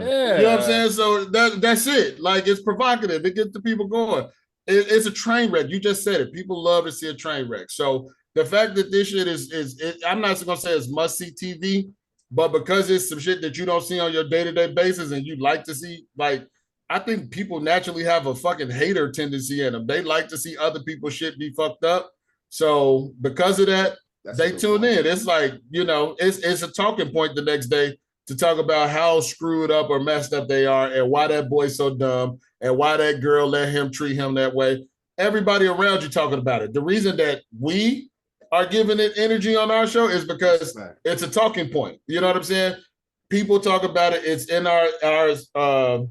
Yeah. You know what I'm saying? So that's it. Like, it's provocative. It gets the people going. It's a train wreck. You just said it. People love to see a train wreck. So the fact that this shit is I'm not gonna say it's must-see TV, but because it's some shit that you don't see on your day-to-day basis and you like to see, like, I think people naturally have a fucking hater tendency in them. They like to see other people's shit be fucked up. So because of that, they tune in. It's like, you know, it's a talking point the next day to talk about how screwed up or messed up they are and why that boy's so dumb and why that girl let him treat him that way. Everybody around you talking about it. The reason that we are giving it energy on our show is because it's a talking point. You know what I'm saying? People talk about it. It's in our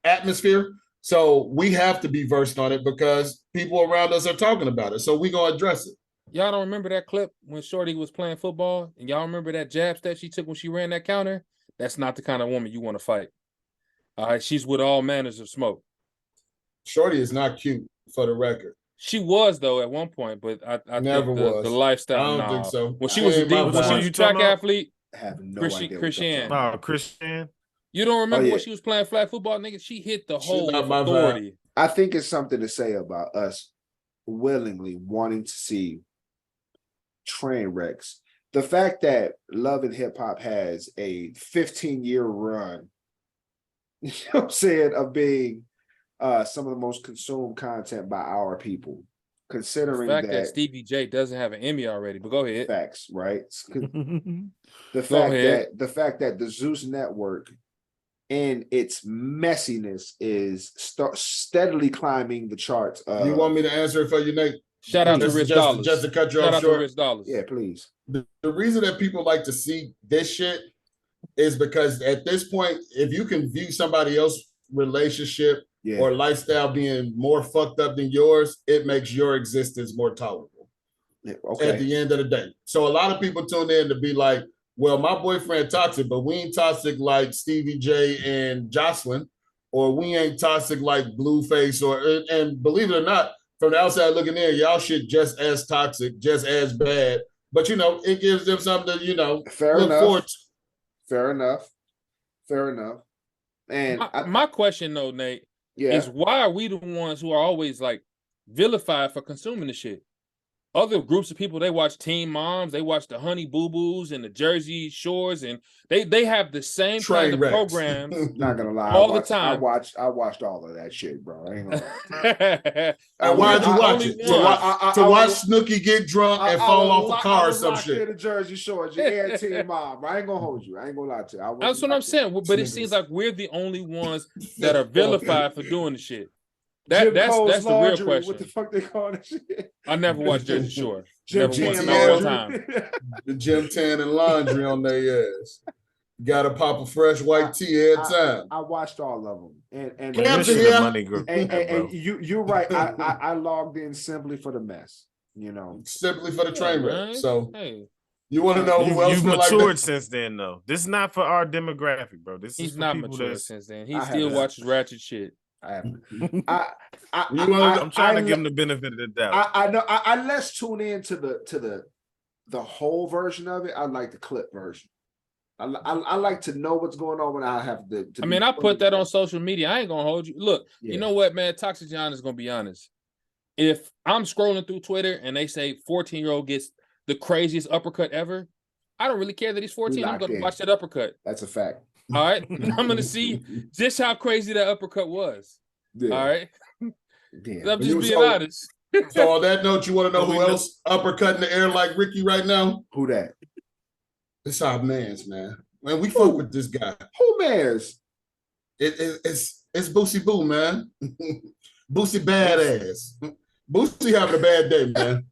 atmosphere. So we have to be versed on it because people around us are talking about it. So we're going to address it. Y'all don't remember that clip when Shorty was playing football? And y'all remember that jab step she took when she ran that counter? That's not the kind of woman you want to fight. All right, she's with all manners of smoke. Shorty is not cute, for the record. She was though at one point, but I Never think was. the lifestyle. I don't think so. When she was a track athlete, I have no idea. Christiane. Oh, Christiane. You don't remember when she was playing flag football, nigga? She hit the whole authority. I think it's something to say about us willingly wanting to see train wrecks. The fact that Love and Hip Hop has a 15-year run, you know what I'm saying, of being some of the most consumed content by our people, considering the fact that Stevie J doesn't have an Emmy already, but go ahead. Facts, right? The fact that the Zeus Network in its messiness is steadily climbing the charts. You want me to answer it for you, Nate? Shout out to Rich Dollars. Just to cut you Shout off out short. to Rich Dollars. Yeah, please. The reason that people like to see this shit is because at this point, if you can view somebody else's relationship or lifestyle being more fucked up than yours, it makes your existence more tolerable. Yeah, okay. At the end of the day. So a lot of people tune in to be like, well, my boyfriend toxic, but we ain't toxic like Stevie J and Jocelyn, or we ain't toxic like Blueface, and believe it or not, from the outside looking in, y'all shit just as toxic, just as bad. But it gives them something to, look forward to. Fair enough. And my question though, Nate, is why are we the ones who are always like vilified for consuming the shit? Other groups of people, they watch Teen Moms, they watch the Honey Boo Boos and the Jersey Shores, and they have the same kind of programs. Not gonna lie, all the time. I watched all of that shit, bro. I ain't gonna And why'd you watch it? To watch Snooki get drunk and fall off a car or some shit. The Jersey Shores, you and Teen Mom. I ain't gonna hold you. I ain't gonna lie to you. That's what I'm saying. But it seems like we're the only ones that are vilified for doing the shit. That's the real question. What the fuck they call that shit? I never watched Jersey Shore. Gym The gym tan and laundry on their ass. Gotta pop a fresh white tea every time. I watched all of them, and you're right. I logged in simply for the mess. Simply for the train wreck. So you want to know who else? You've matured since then, though. This is not for our demographic, bro. He's not matured since then. He still watches ratchet shit. I'm trying to give him the benefit of the doubt. I know. I less tune in to the whole version of it. I like the clip version. I like to know what's going on when I have to I put that on social media. I ain't gonna hold you. Look, you know what, man? Toxic John is gonna be honest. If I'm scrolling through Twitter and they say 14-year-old gets the craziest uppercut ever, I don't really care that he's 14. I'm gonna watch that uppercut. That's a fact. All right, I'm gonna see just how crazy that uppercut was. Yeah. All right, I'm just being honest. So on that note, you want to know who else uppercut in the air like Ricky right now? Who that? It's our man's, man. Man, we fuck with this guy. Who man's? It's Boosie Boo, man. Boosie badass. Boosie having a bad day, man.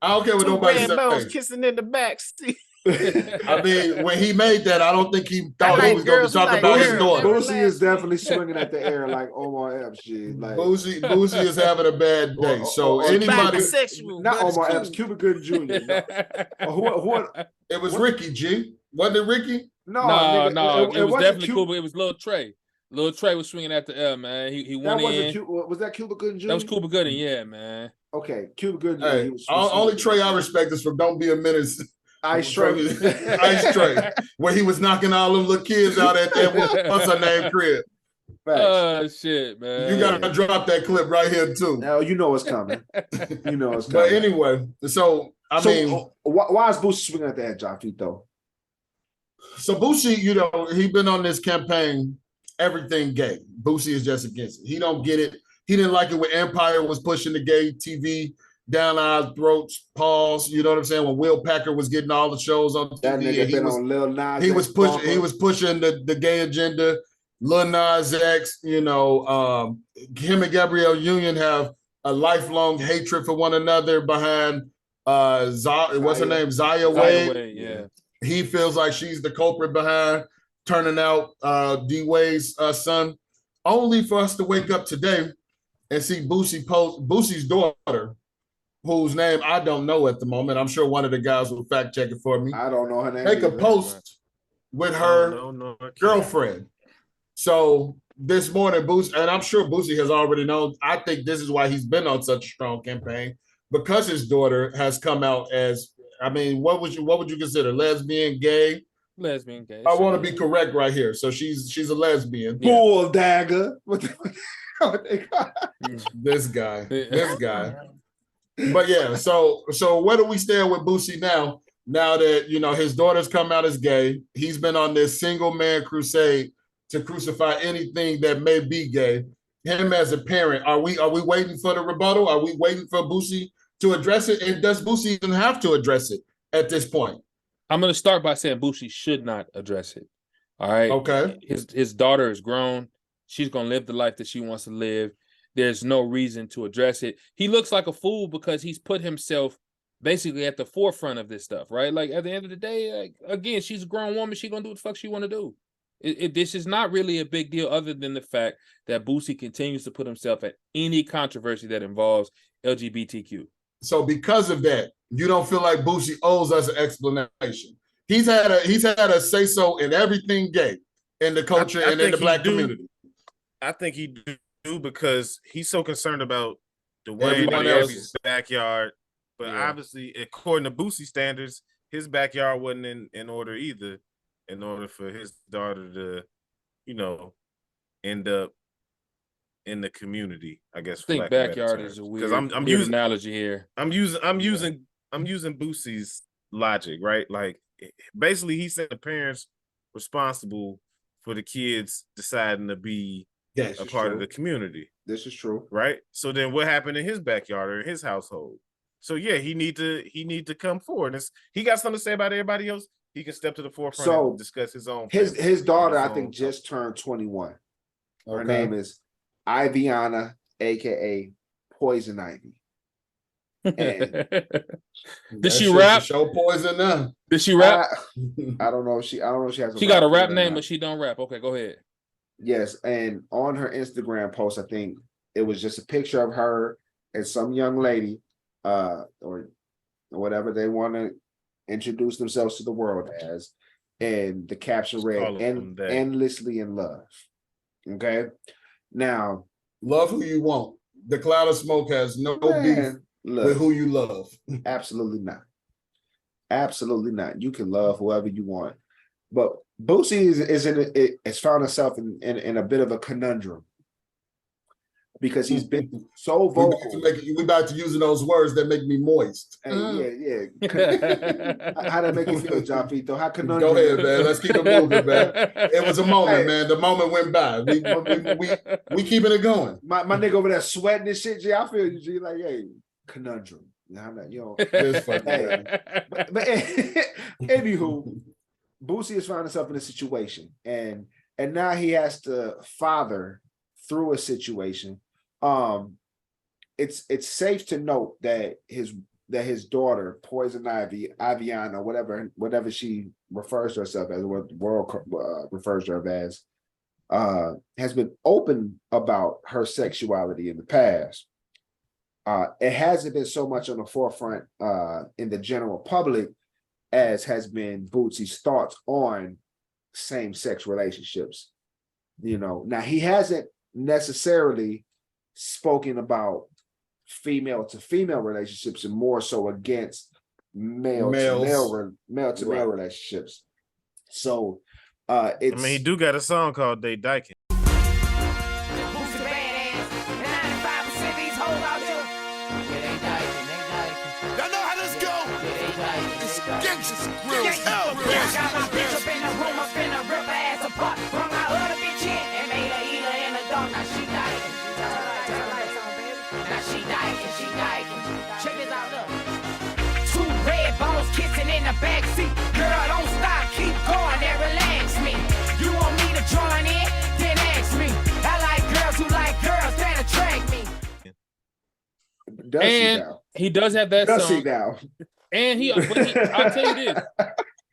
I don't care what nobody says. Kissing in the back seat. I mean, when he made that, I don't think he thought he was going to talk about his daughter. Boosie is definitely swinging at the air like Omar Epps shit. Like Boosie is having a bad day. So anybody, not Omar Epps, Cuba Gooding Jr. No. It was Ricky G. Wasn't it Ricky? No. It was definitely Cuba. It was Lil Trey. Lil Trey was swinging at the air, man. He went in. Was that Cuba Gooding Jr.? That was Cuba Gooding, yeah, man. Okay, Cuba Gooding Jr. Hey, only Trey I respect is from Don't Be a Menace. Ice Trey. Ice Trey. Where he was knocking all them little kids out at that what's her name crib. Oh shit, man. You gotta drop that clip right here too. Now you know it's coming. But anyway, so I mean, why is Boosie swinging at that Jockey though? So Boosie, he been on this campaign, everything gay. Boosie is just against it. He don't get it. He didn't like it when Empire was pushing the gay TV down our throats, pause. You know what I'm saying? When Will Packer was getting all the shows on TV, that nigga been on Lil Nas. He was pushing the gay agenda. Lil Nas X, him and Gabrielle Union have a lifelong hatred for one another behind what's her name? Zaya Wade. Yeah. He feels like she's the culprit behind turning out D Wade's son. Only for us to wake up today and see Boosie's daughter, whose name I don't know at the moment. I'm sure one of the guys will fact check it for me. I don't know her name. Make a post with her girlfriend. So this morning, Boosie, and I'm sure Boosie has already known. I think this is why he's been on such a strong campaign, because his daughter has come out as, I mean, what would you consider, lesbian, gay? Lesbian, gay. I want to be correct right here. So she's a lesbian. Bull dagger. This guy. But yeah, so where do we stand with Boosie now? Now that, you know, his daughter's come out as gay, he's been on this single man crusade to crucify anything that may be gay. Him as a parent, are we waiting for the rebuttal? Are we waiting for Boosie to address it? And does Boosie even have to address it at this point? I'm going to start by saying Boosie should not address it. All right. Okay. His daughter is grown. She's going to live the life that she wants to live. There's no reason to address it. He looks like a fool because he's put himself basically at the forefront of this stuff, right? Like, at the end of the day, again, she's a grown woman. She's going to do what the fuck she want to do. This is not really a big deal, other than the fact that Boosie continues to put himself at any controversy that involves LGBTQ. So because of that, you don't feel like Boosie owes us an explanation? He's had a say so in everything gay in the culture and in the Black community. I think he do because he's so concerned about the way Everyone else's backyard. But obviously, according to Boosie standards, his backyard wasn't in order either. In order for his daughter to, you know, end up in the community, I guess. I think backyard is a weird, I'm weird analogy here. I'm using Boosie's logic, right? Like, basically, he said the parents responsible for the kids deciding to be a part of the community. This is true, right? So then, what happened in his backyard or in his household? So yeah, he need to come forward. He got something to say about everybody else. He can step to the forefront and discuss his own. His daughter, I think, just turned 21. Her name is Iviana, aka Poison Ivy. And did she rap? Show Poison now. Did she rap? I don't know if she has. She got a rap name, but she don't rap. Okay, go ahead. Yes, and on her Instagram post, I think it was just a picture of her and some young lady, or whatever they want to introduce themselves to the world as, and the caption read "Endlessly in love." Okay, now love who you want. The cloud of smoke has no beef with who you love. Absolutely not. Absolutely not. You can love whoever you want, but Boosie has found himself in a bit of a conundrum because he's been so vocal. We about to using those words that make me moist. Hey, How that make you feel, Jafito? How conundrum? Go ahead, man. Let's keep it moving, man. It was a moment, man. The moment went by. We keeping it going. My nigga over there sweating and shit. G, I feel you, G. Like, hey, conundrum. I'm not, you know. But anywho, Boosie has found himself in a situation, and now he has to father through a situation. It's safe to note that his daughter, Poison Ivy, Iviana, whatever she refers to herself as, what the world refers to her as, has been open about her sexuality in the past. It hasn't been so much on the forefront in the general public as has been Boosie's thoughts on same-sex relationships. You know, now he hasn't necessarily spoken about female to female relationships and more so against male to male relationships. So it's, I mean, he do got a song called They Dyking. Backseat, girl, don't stop, keep going, and relax me. You want me to join in? Then ask me. I like girls who like girls that attract me. He does have that does song. he now? And I'll tell you this.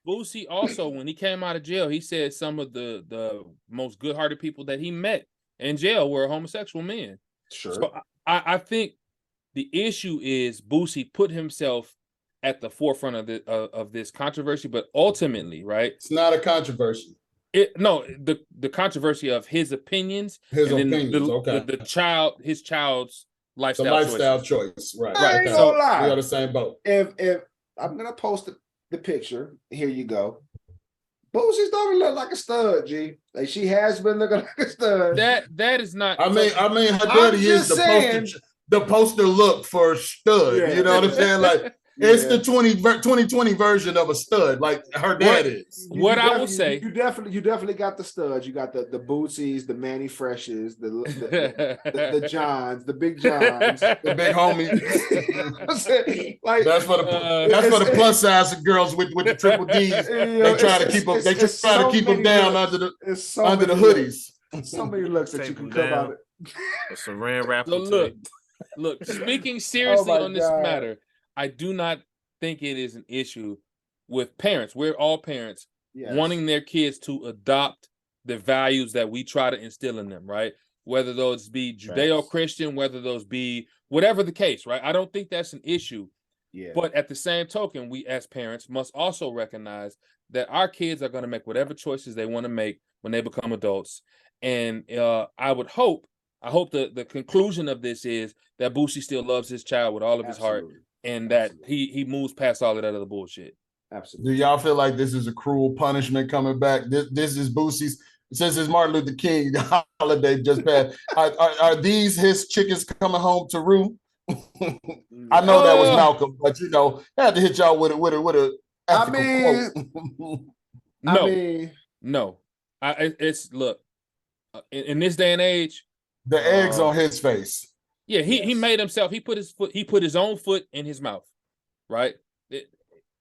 Boosie also, when he came out of jail, he said some of the most good-hearted people that he met in jail were homosexual men. Sure. So I think the issue is Boosie put himself at the forefront of this controversy, but ultimately, right? It's not a controversy. The controversy of his opinions, his and opinions. Then his child's lifestyle. The lifestyle choice, right? I ain't gonna lie. We are the same boat. If I'm gonna post the picture, here you go. Boosie's starting to look like a stud, G. Like she has been looking like a stud. That is not. I mean, her daddy is the poster look for stud. Yeah. You know what I'm saying? Like it's the 2020 version of a stud, like her dad is. I will say, you definitely got the studs. You got the Boosies, the Manny Freshes, the Johns, the big Johns, the big homies. Like that's for the plus size girls with the triple D's. They try to keep them. They just try to keep them down under the hoodies. So many looks that you can come out of. A saran wrap. Look. Speaking seriously on this matter, I do not think it is an issue with parents. We're all parents wanting their kids to adopt the values that we try to instill in them, right? Whether those be Judeo-Christian, whether those be whatever the case, right? I don't think that's an issue. Yeah. But at the same token, we as parents must also recognize that our kids are going to make whatever choices they want to make when they become adults. And I hope the conclusion of this is that Boosie still loves his child with all of his heart, and that he moves past all of that other bullshit. Absolutely. Do y'all feel like this is a cruel punishment coming back? This is Boosie's. Since it's Martin Luther King holiday just passed, are these his chickens coming home to roo? I know that was Malcolm, but I had to hit y'all with a quote. No. It's look, in this day and age, the eggs on his face. Yeah, he made himself. He put his own foot in his mouth, right?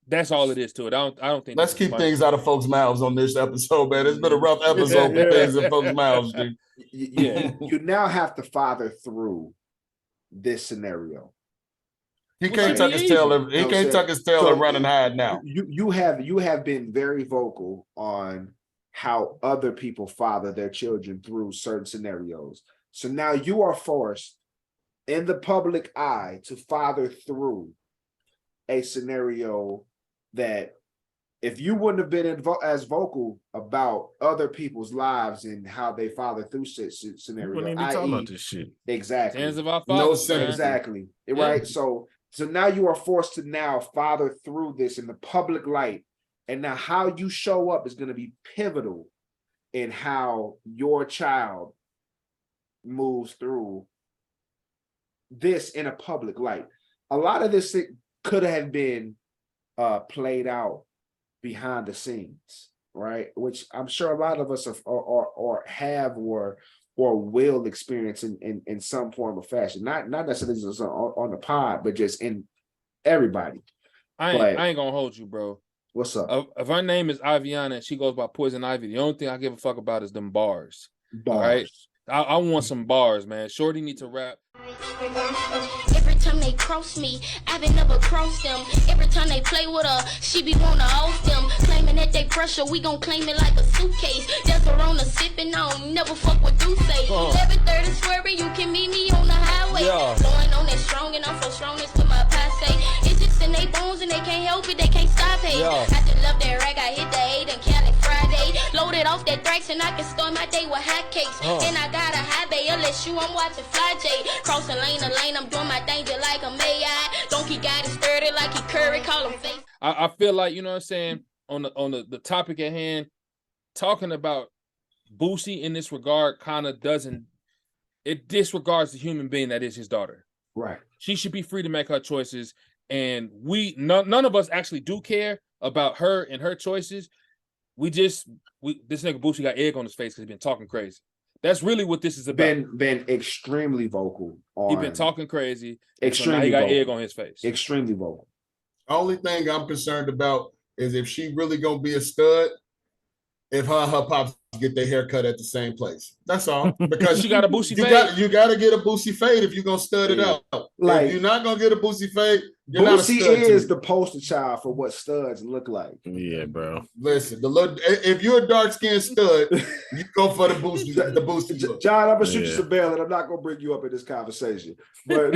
That's all it is to it. I don't think. Let's keep things out of folks' mouths on this episode, man. It's been a rough episode for things in folks' mouths, dude. Yeah, you now have to father through this scenario. He can't tuck his tail. He can't tuck his tail and run and hide now. You have been very vocal on how other people father their children through certain scenarios. So now you are forced in the public eye to father through a scenario that if you wouldn't have been as vocal about other people's lives and how they father through scenario, we wouldn't even be talking about this shit. Exactly. Hands of our fathers, exactly. Right. So now you are forced to now father through this in the public light. And now how you show up is going to be pivotal in how your child moves through this in a public light. A lot of this could have been played out behind the scenes, right? Which I'm sure a lot of us have or will experience in some form of fashion. Not necessarily just on the pod, but just in everybody. I ain't gonna hold you, bro. What's up? If her name is Iviana and she goes by Poison Ivy, the only thing I give a fuck about is them bars. All right? I want some bars, man. Shorty need to rap. Every time they cross me, I been never crossed them. Every time they play with her, she be wanna off them. Claiming that they pressure, we gon' claim it like a suitcase. There's Corona sipping on, never fuck with Duce. 11:30 swerving, you can meet me on the highway. Blowing on that strong and I'm so strong, it's with my passe. It's just in they bones and they can't help it, they can't stop it. I just love that rag, I hit the 8 and Cali Friday. Loaded off that Thrax and I can start my day with hotcakes. And I got a high bay, unless I'm watching Fly J. Crossing lane to lane, I'm doing my thing just like a May. Donkey got it sturdy like he Curry, call him face. I feel like, you know what I'm saying, on the topic at hand, talking about Boosie in this regard kind of disregards the human being that is his daughter. Right. She should be free to make her choices. And none of us actually do care about her and her choices. This nigga Boosie got egg on his face because he's been talking crazy. That's really what this is about. Been extremely vocal on. He been talking crazy. Extremely so now he got vocal. egg on his face. Extremely vocal. Only thing I'm concerned about is if she really gonna be a stud, if her and her pops get their hair cut at the same place. That's all. Because she got a Boosie fade. You gotta get a Boosie fade if you're gonna stud it out. Like, if you're not gonna get a Boosie fade, you're not a stud. Boosie is the poster child for what studs look like. Yeah, bro. Listen, if you're a dark-skinned stud, you go for the Boosie look. John, I'm gonna shoot you some bail, and I'm not gonna bring you up in this conversation. But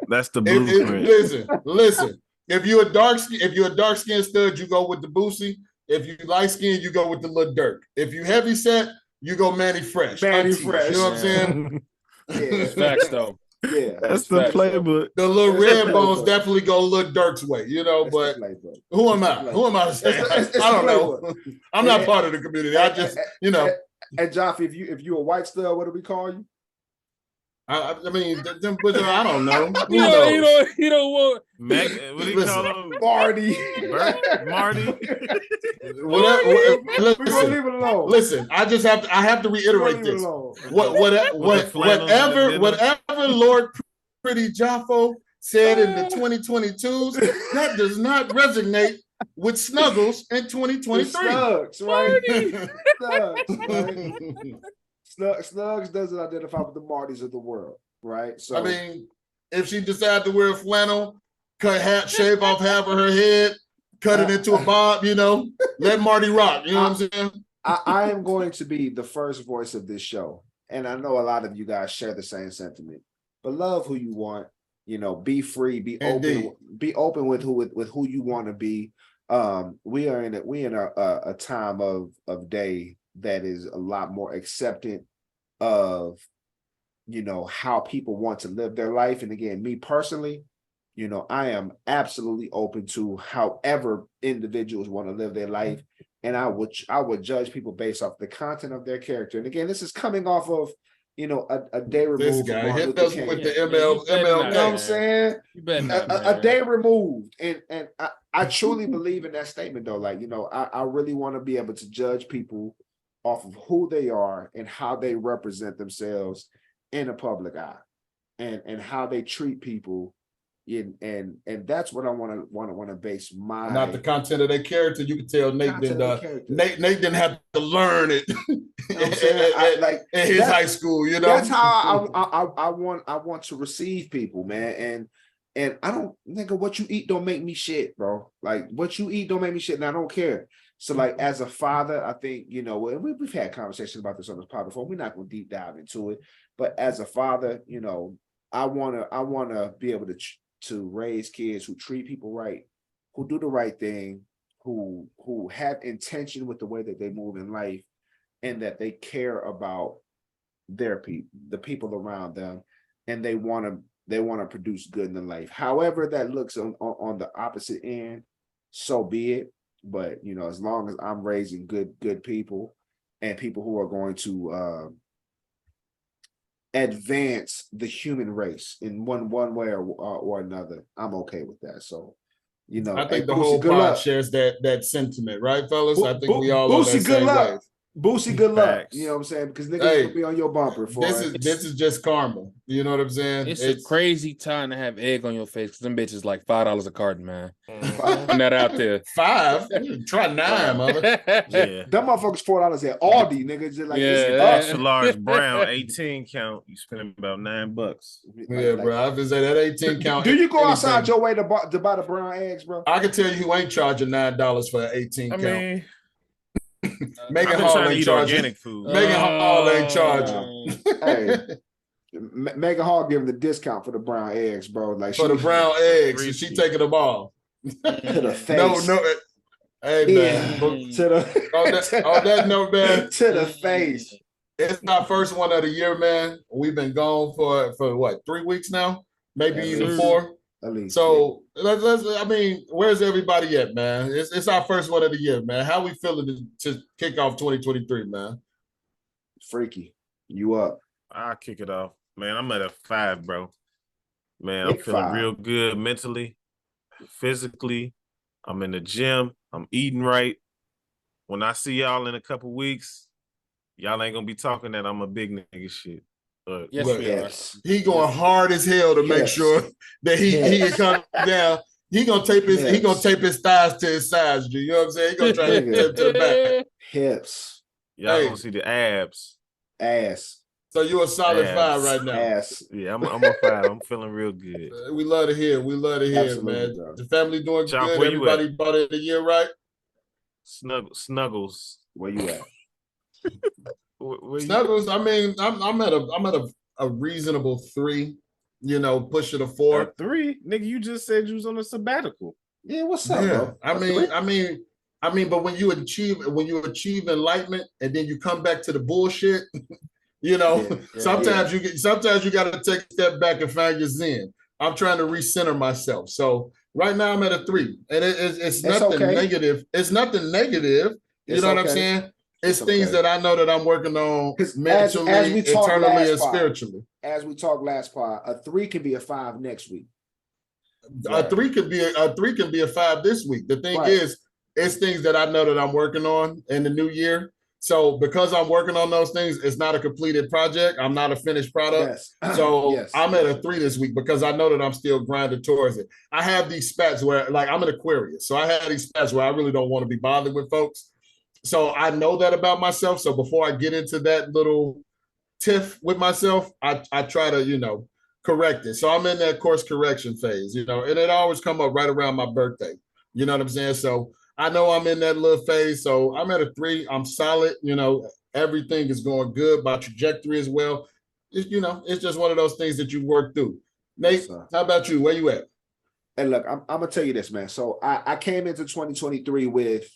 that's the blueprint. Listen. If you're a dark-skinned stud, you go with the Boosie. If you light skinned, you go with the Lil Durk. If you heavy set, you go Manny Fresh. Manny Auntie, Fresh. You know what I'm saying? Yeah. Facts though. Yeah, That's the playbook. The little red bones definitely go Lil Durk's way, you know. But who am I? Who am I to say? I don't know. I'm not part of the community. I just, you know. And Joff, if you a white stud, what do we call you? I mean, I don't know. You don't want Mac, what do you call him? Marty. Marty. We're gonna leave it alone. Listen, I have to reiterate this. Whatever Lord Pretty Jaffo said in the 2022s, that does not resonate with Snuggles in 2023. Snugs, right? Snugs doesn't identify with the Martys of the world, right? So I mean, if she decided to wear flannel, shave off half of her head, cut it into a bob, you know, let Marty rock. You know what I'm saying? I am going to be the first voice of this show, and I know a lot of you guys share the same sentiment. But love who you want, you know. Be free, be open with who you want to be. We are in a time of day that is a lot more acceptant of, you know, how people want to live their life. And again, me personally, you know, I am absolutely open to however individuals want to live their life. And I would judge people based off the content of their character. And again, this is coming off of, you know, a day removed. This guy hit from us with the ML. you know what I'm saying? A day removed. And I truly believe in that statement though. Like, you know, I really want to be able to judge people off of who they are and how they represent themselves in the public eye, and how they treat people. And that's what I want to base my, not the content of their character. You can tell Nate didn't have to learn it in his high school. You know, that's how I want to receive people, man. And I don't, nigga, what you eat don't make me shit, bro. Like, what you eat don't make me shit, and I don't care. So, like, as a father, I think, you know, we've had conversations about this on this pod before. We're not going to deep dive into it, but as a father, you know, I wanna be able to raise kids who treat people right, who do the right thing, who have intention with the way that they move in life, and that they care about their people, the people around them, and they want to produce good in their life. However that looks on the opposite end, so be it. But, you know, as long as I'm raising good people and people who are going to advance the human race in one way or another, I'm okay with that. So, you know, I think the whole pod shares that sentiment, right, fellas? I think we all on that same wave. Boosie, good luck. You know what I'm saying? Because niggas will be on your bumper for this is just karma. You know what I'm saying? It's a crazy time to have egg on your face because them bitches like $5 a carton, man. Putting that out there. $5? Try 9, mother. Yeah. Them motherfuckers $4 at Aldi, niggas. Just like extra large brown 18 count. You spend about $9. Yeah, bro. I was at that 18 count. Do you go outside your way to buy the brown eggs, bro? I can tell you who ain't charging $9 for an 18 count. Mean, Megan Hall ain't charging. Organic food. Megan Hall ain't charging. Hey, Megan Hall giving the discount for the brown eggs, bro. Like for the brown eggs, she taking them all. To the face. No. Hey man. To the on that note, man. To the face. It's our first one of the year, man. We've been gone for what, 3 weeks now? Maybe even 4. At least. So let's. I mean, where's everybody at, man? It's our first one of the year, man. How we feeling to kick off 2023, man? Freaky, you up? I'll kick it off, man. I'm at a 5, bro. Man, I'm feeling real good mentally, physically. I'm in the gym. I'm eating right. When I see y'all in a couple weeks, y'all ain't gonna be talking that I'm a big nigga shit. Yes. He going hard as hell to make sure that he can come down. He gonna tape his thighs to his sides. You know what I'm saying? He gonna try to tape to the back. Hips. Y'all gonna see the abs. Ass. So you a solid 5 right now. Ass. Yeah, I'm a 5. I'm feeling real good. We love to hear. We love to hear, Absolutely, man. bro. The family doing John, good. where you Everybody at? bought it the year right. Snuggles. Where you at? Snuggles. I mean, I'm at a reasonable 3. You know, push it a 4. 3, nigga. You just said you was on a sabbatical. Yeah, what's up, bro? I mean, I mean, but when you achieve enlightenment and then you come back to the bullshit, you know, sometimes you got to take a step back and find your zen. I'm trying to recenter myself. So right now I'm at a 3, and it's nothing negative. It's nothing negative. You know what I'm saying? It's things that I know that I'm working on mentally, internally, and spiritually. As we talked last part, a 3 can be a 5 next week. A 3 can be a 5 this week. The thing is, it's things that I know that I'm working on in the new year. So because I'm working on those things, it's not a completed project. I'm not a finished product. So I'm at a 3 this week because I know that I'm still grinding towards it. I have these spats where, like, I'm an Aquarius. So I have these spats where I really don't want to be bothered with folks. So I know that about myself. So before I get into that little tiff with myself, I try to, you know, correct it. So I'm in that course correction phase, you know, and it always come up right around my birthday. You know what I'm saying? So I know I'm in that little phase. So I'm at a 3. I'm solid. You know, everything is going good. My trajectory as well. You know, it's just one of those things that you work through. Nate, how about you? Where you at? And look, I'm going to tell you this, man. So I came into 2023 with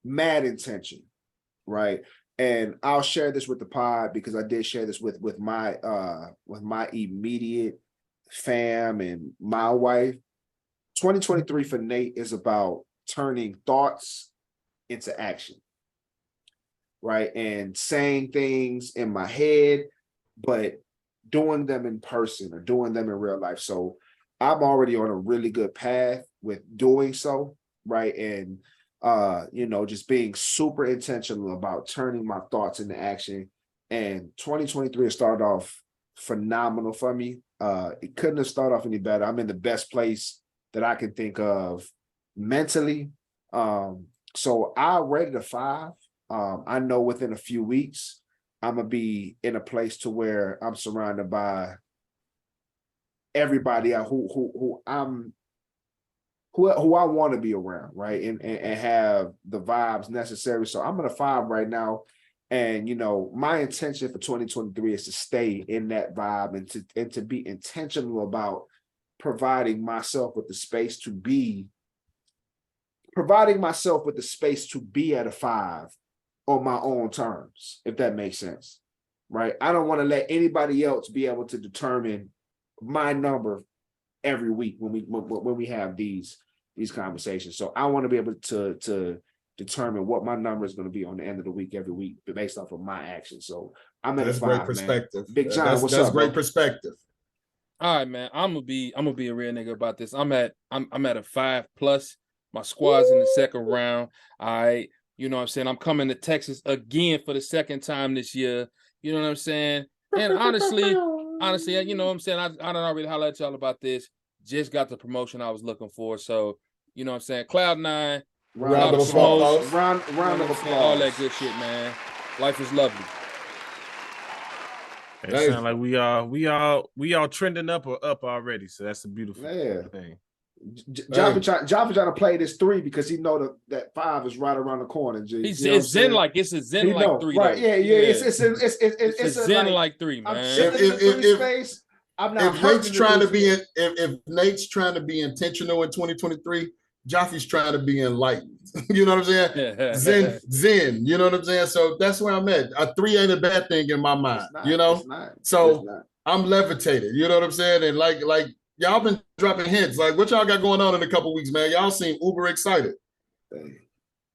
mad intention, right? And I'll share this with the pod because I did share this with my immediate fam and my wife. 2023 for Nate is about turning thoughts into action, right? And saying things in my head, but doing them in person or doing them in real life. So I'm already on a really good path with doing so, right? And you know, just being super intentional about turning my thoughts into action. And 2023 started off phenomenal for me. It couldn't have started off any better. I'm in the best place that I can think of mentally. So I rated a 5. I know within a few weeks, I'm going to be in a place to where I'm surrounded by everybody who I want to be around, right? And have the vibes necessary. So I'm at a 5 right now. And, you know, my intention for 2023 is to stay in that vibe and to be intentional about providing myself with the space to be at a 5 on my own terms, if that makes sense, right? I don't want to let anybody else be able to determine my number every week when we have these conversations. So I want to be able to determine what my number is going to be on the end of the week every week based off of my actions. So I'm at a 5, great perspective. Man. Big John, what's up? That's great perspective. All right, man. I'm gonna be a real nigga about this. I'm at a 5+. My squad's in the second round. All right. You know what I'm saying? I'm coming to Texas again for the second time this year. You know what I'm saying? And honestly, you know what I'm saying? I don't already holler at y'all about this. Just got the promotion I was looking for. So, you know what I'm saying? Cloud9, round of applause. Round of applause. All that good shit, man. Life is lovely. It sounds like we all trending up or up already. So that's a beautiful thing. Jaffa trying to play this 3 because he know that 5 is right around the corner. It's a zen like 3, right? Yeah. It's a zen like 3, man. If Nate's trying to be intentional in 2023, Jaffi's trying to be enlightened. You know what I'm saying? Zen. You know what I'm saying? So that's where I'm at. A 3 ain't a bad thing in my mind. You know? So I'm levitated. You know what I'm saying? And like y'all been dropping hints. Like, what y'all got going on in a couple weeks, man? Y'all seem uber excited.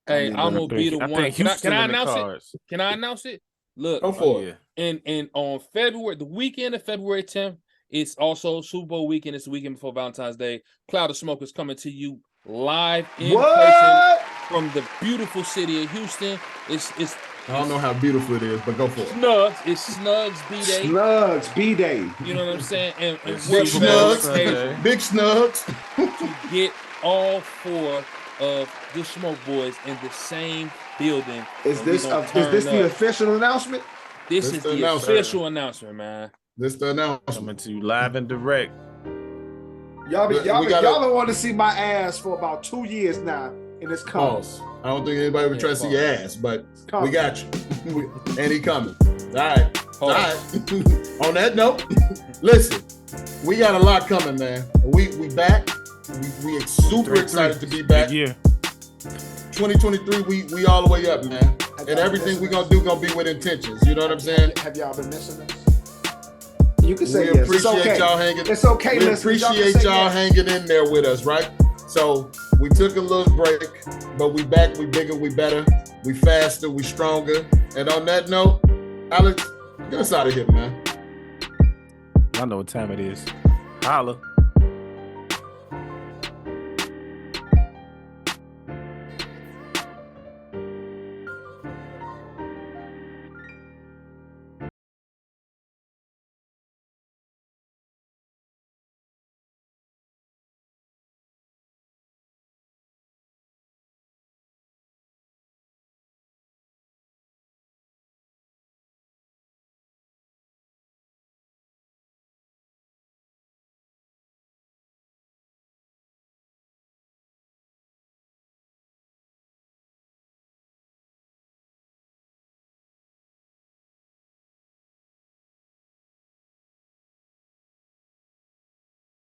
Hey, I'm gonna be the one. Can I announce it? Can I announce it? Look, go for it. And on the weekend of February 10th, it's also Super Bowl weekend. It's the weekend before Valentine's Day. Cloud of Smoke is coming to you live in person from the beautiful city of Houston. It's I don't know how beautiful it is, but go for it. Snugs. It's Snugs B-Day. Snugs B-Day. You know what I'm saying? And Big Snugs. Big Snugs. To get all 4 of the Smoke Boys in the same building. Is this the official announcement? This is the official announcement, man. This the announcement. Coming to you live and direct. Y'all been wanting to see my ass for about 2 years now, and it's coming. I don't think anybody would try to see your ass, but we got you. And he coming. All right. On that note, listen, we got a lot coming, man. We back. We super excited to be back. Yeah. 2023, we all the way up, man. And everything we gonna do gonna be with intentions. You know what I'm saying? Have y'all been missing us? You can say we yes. appreciate y'all hanging. It's okay. We appreciate y'all hanging in there with us, right? So we took a little break, but we back. We bigger. We better. We faster. We stronger. And on that note, Alex, get us out of here, man. I know what time it is. Holla.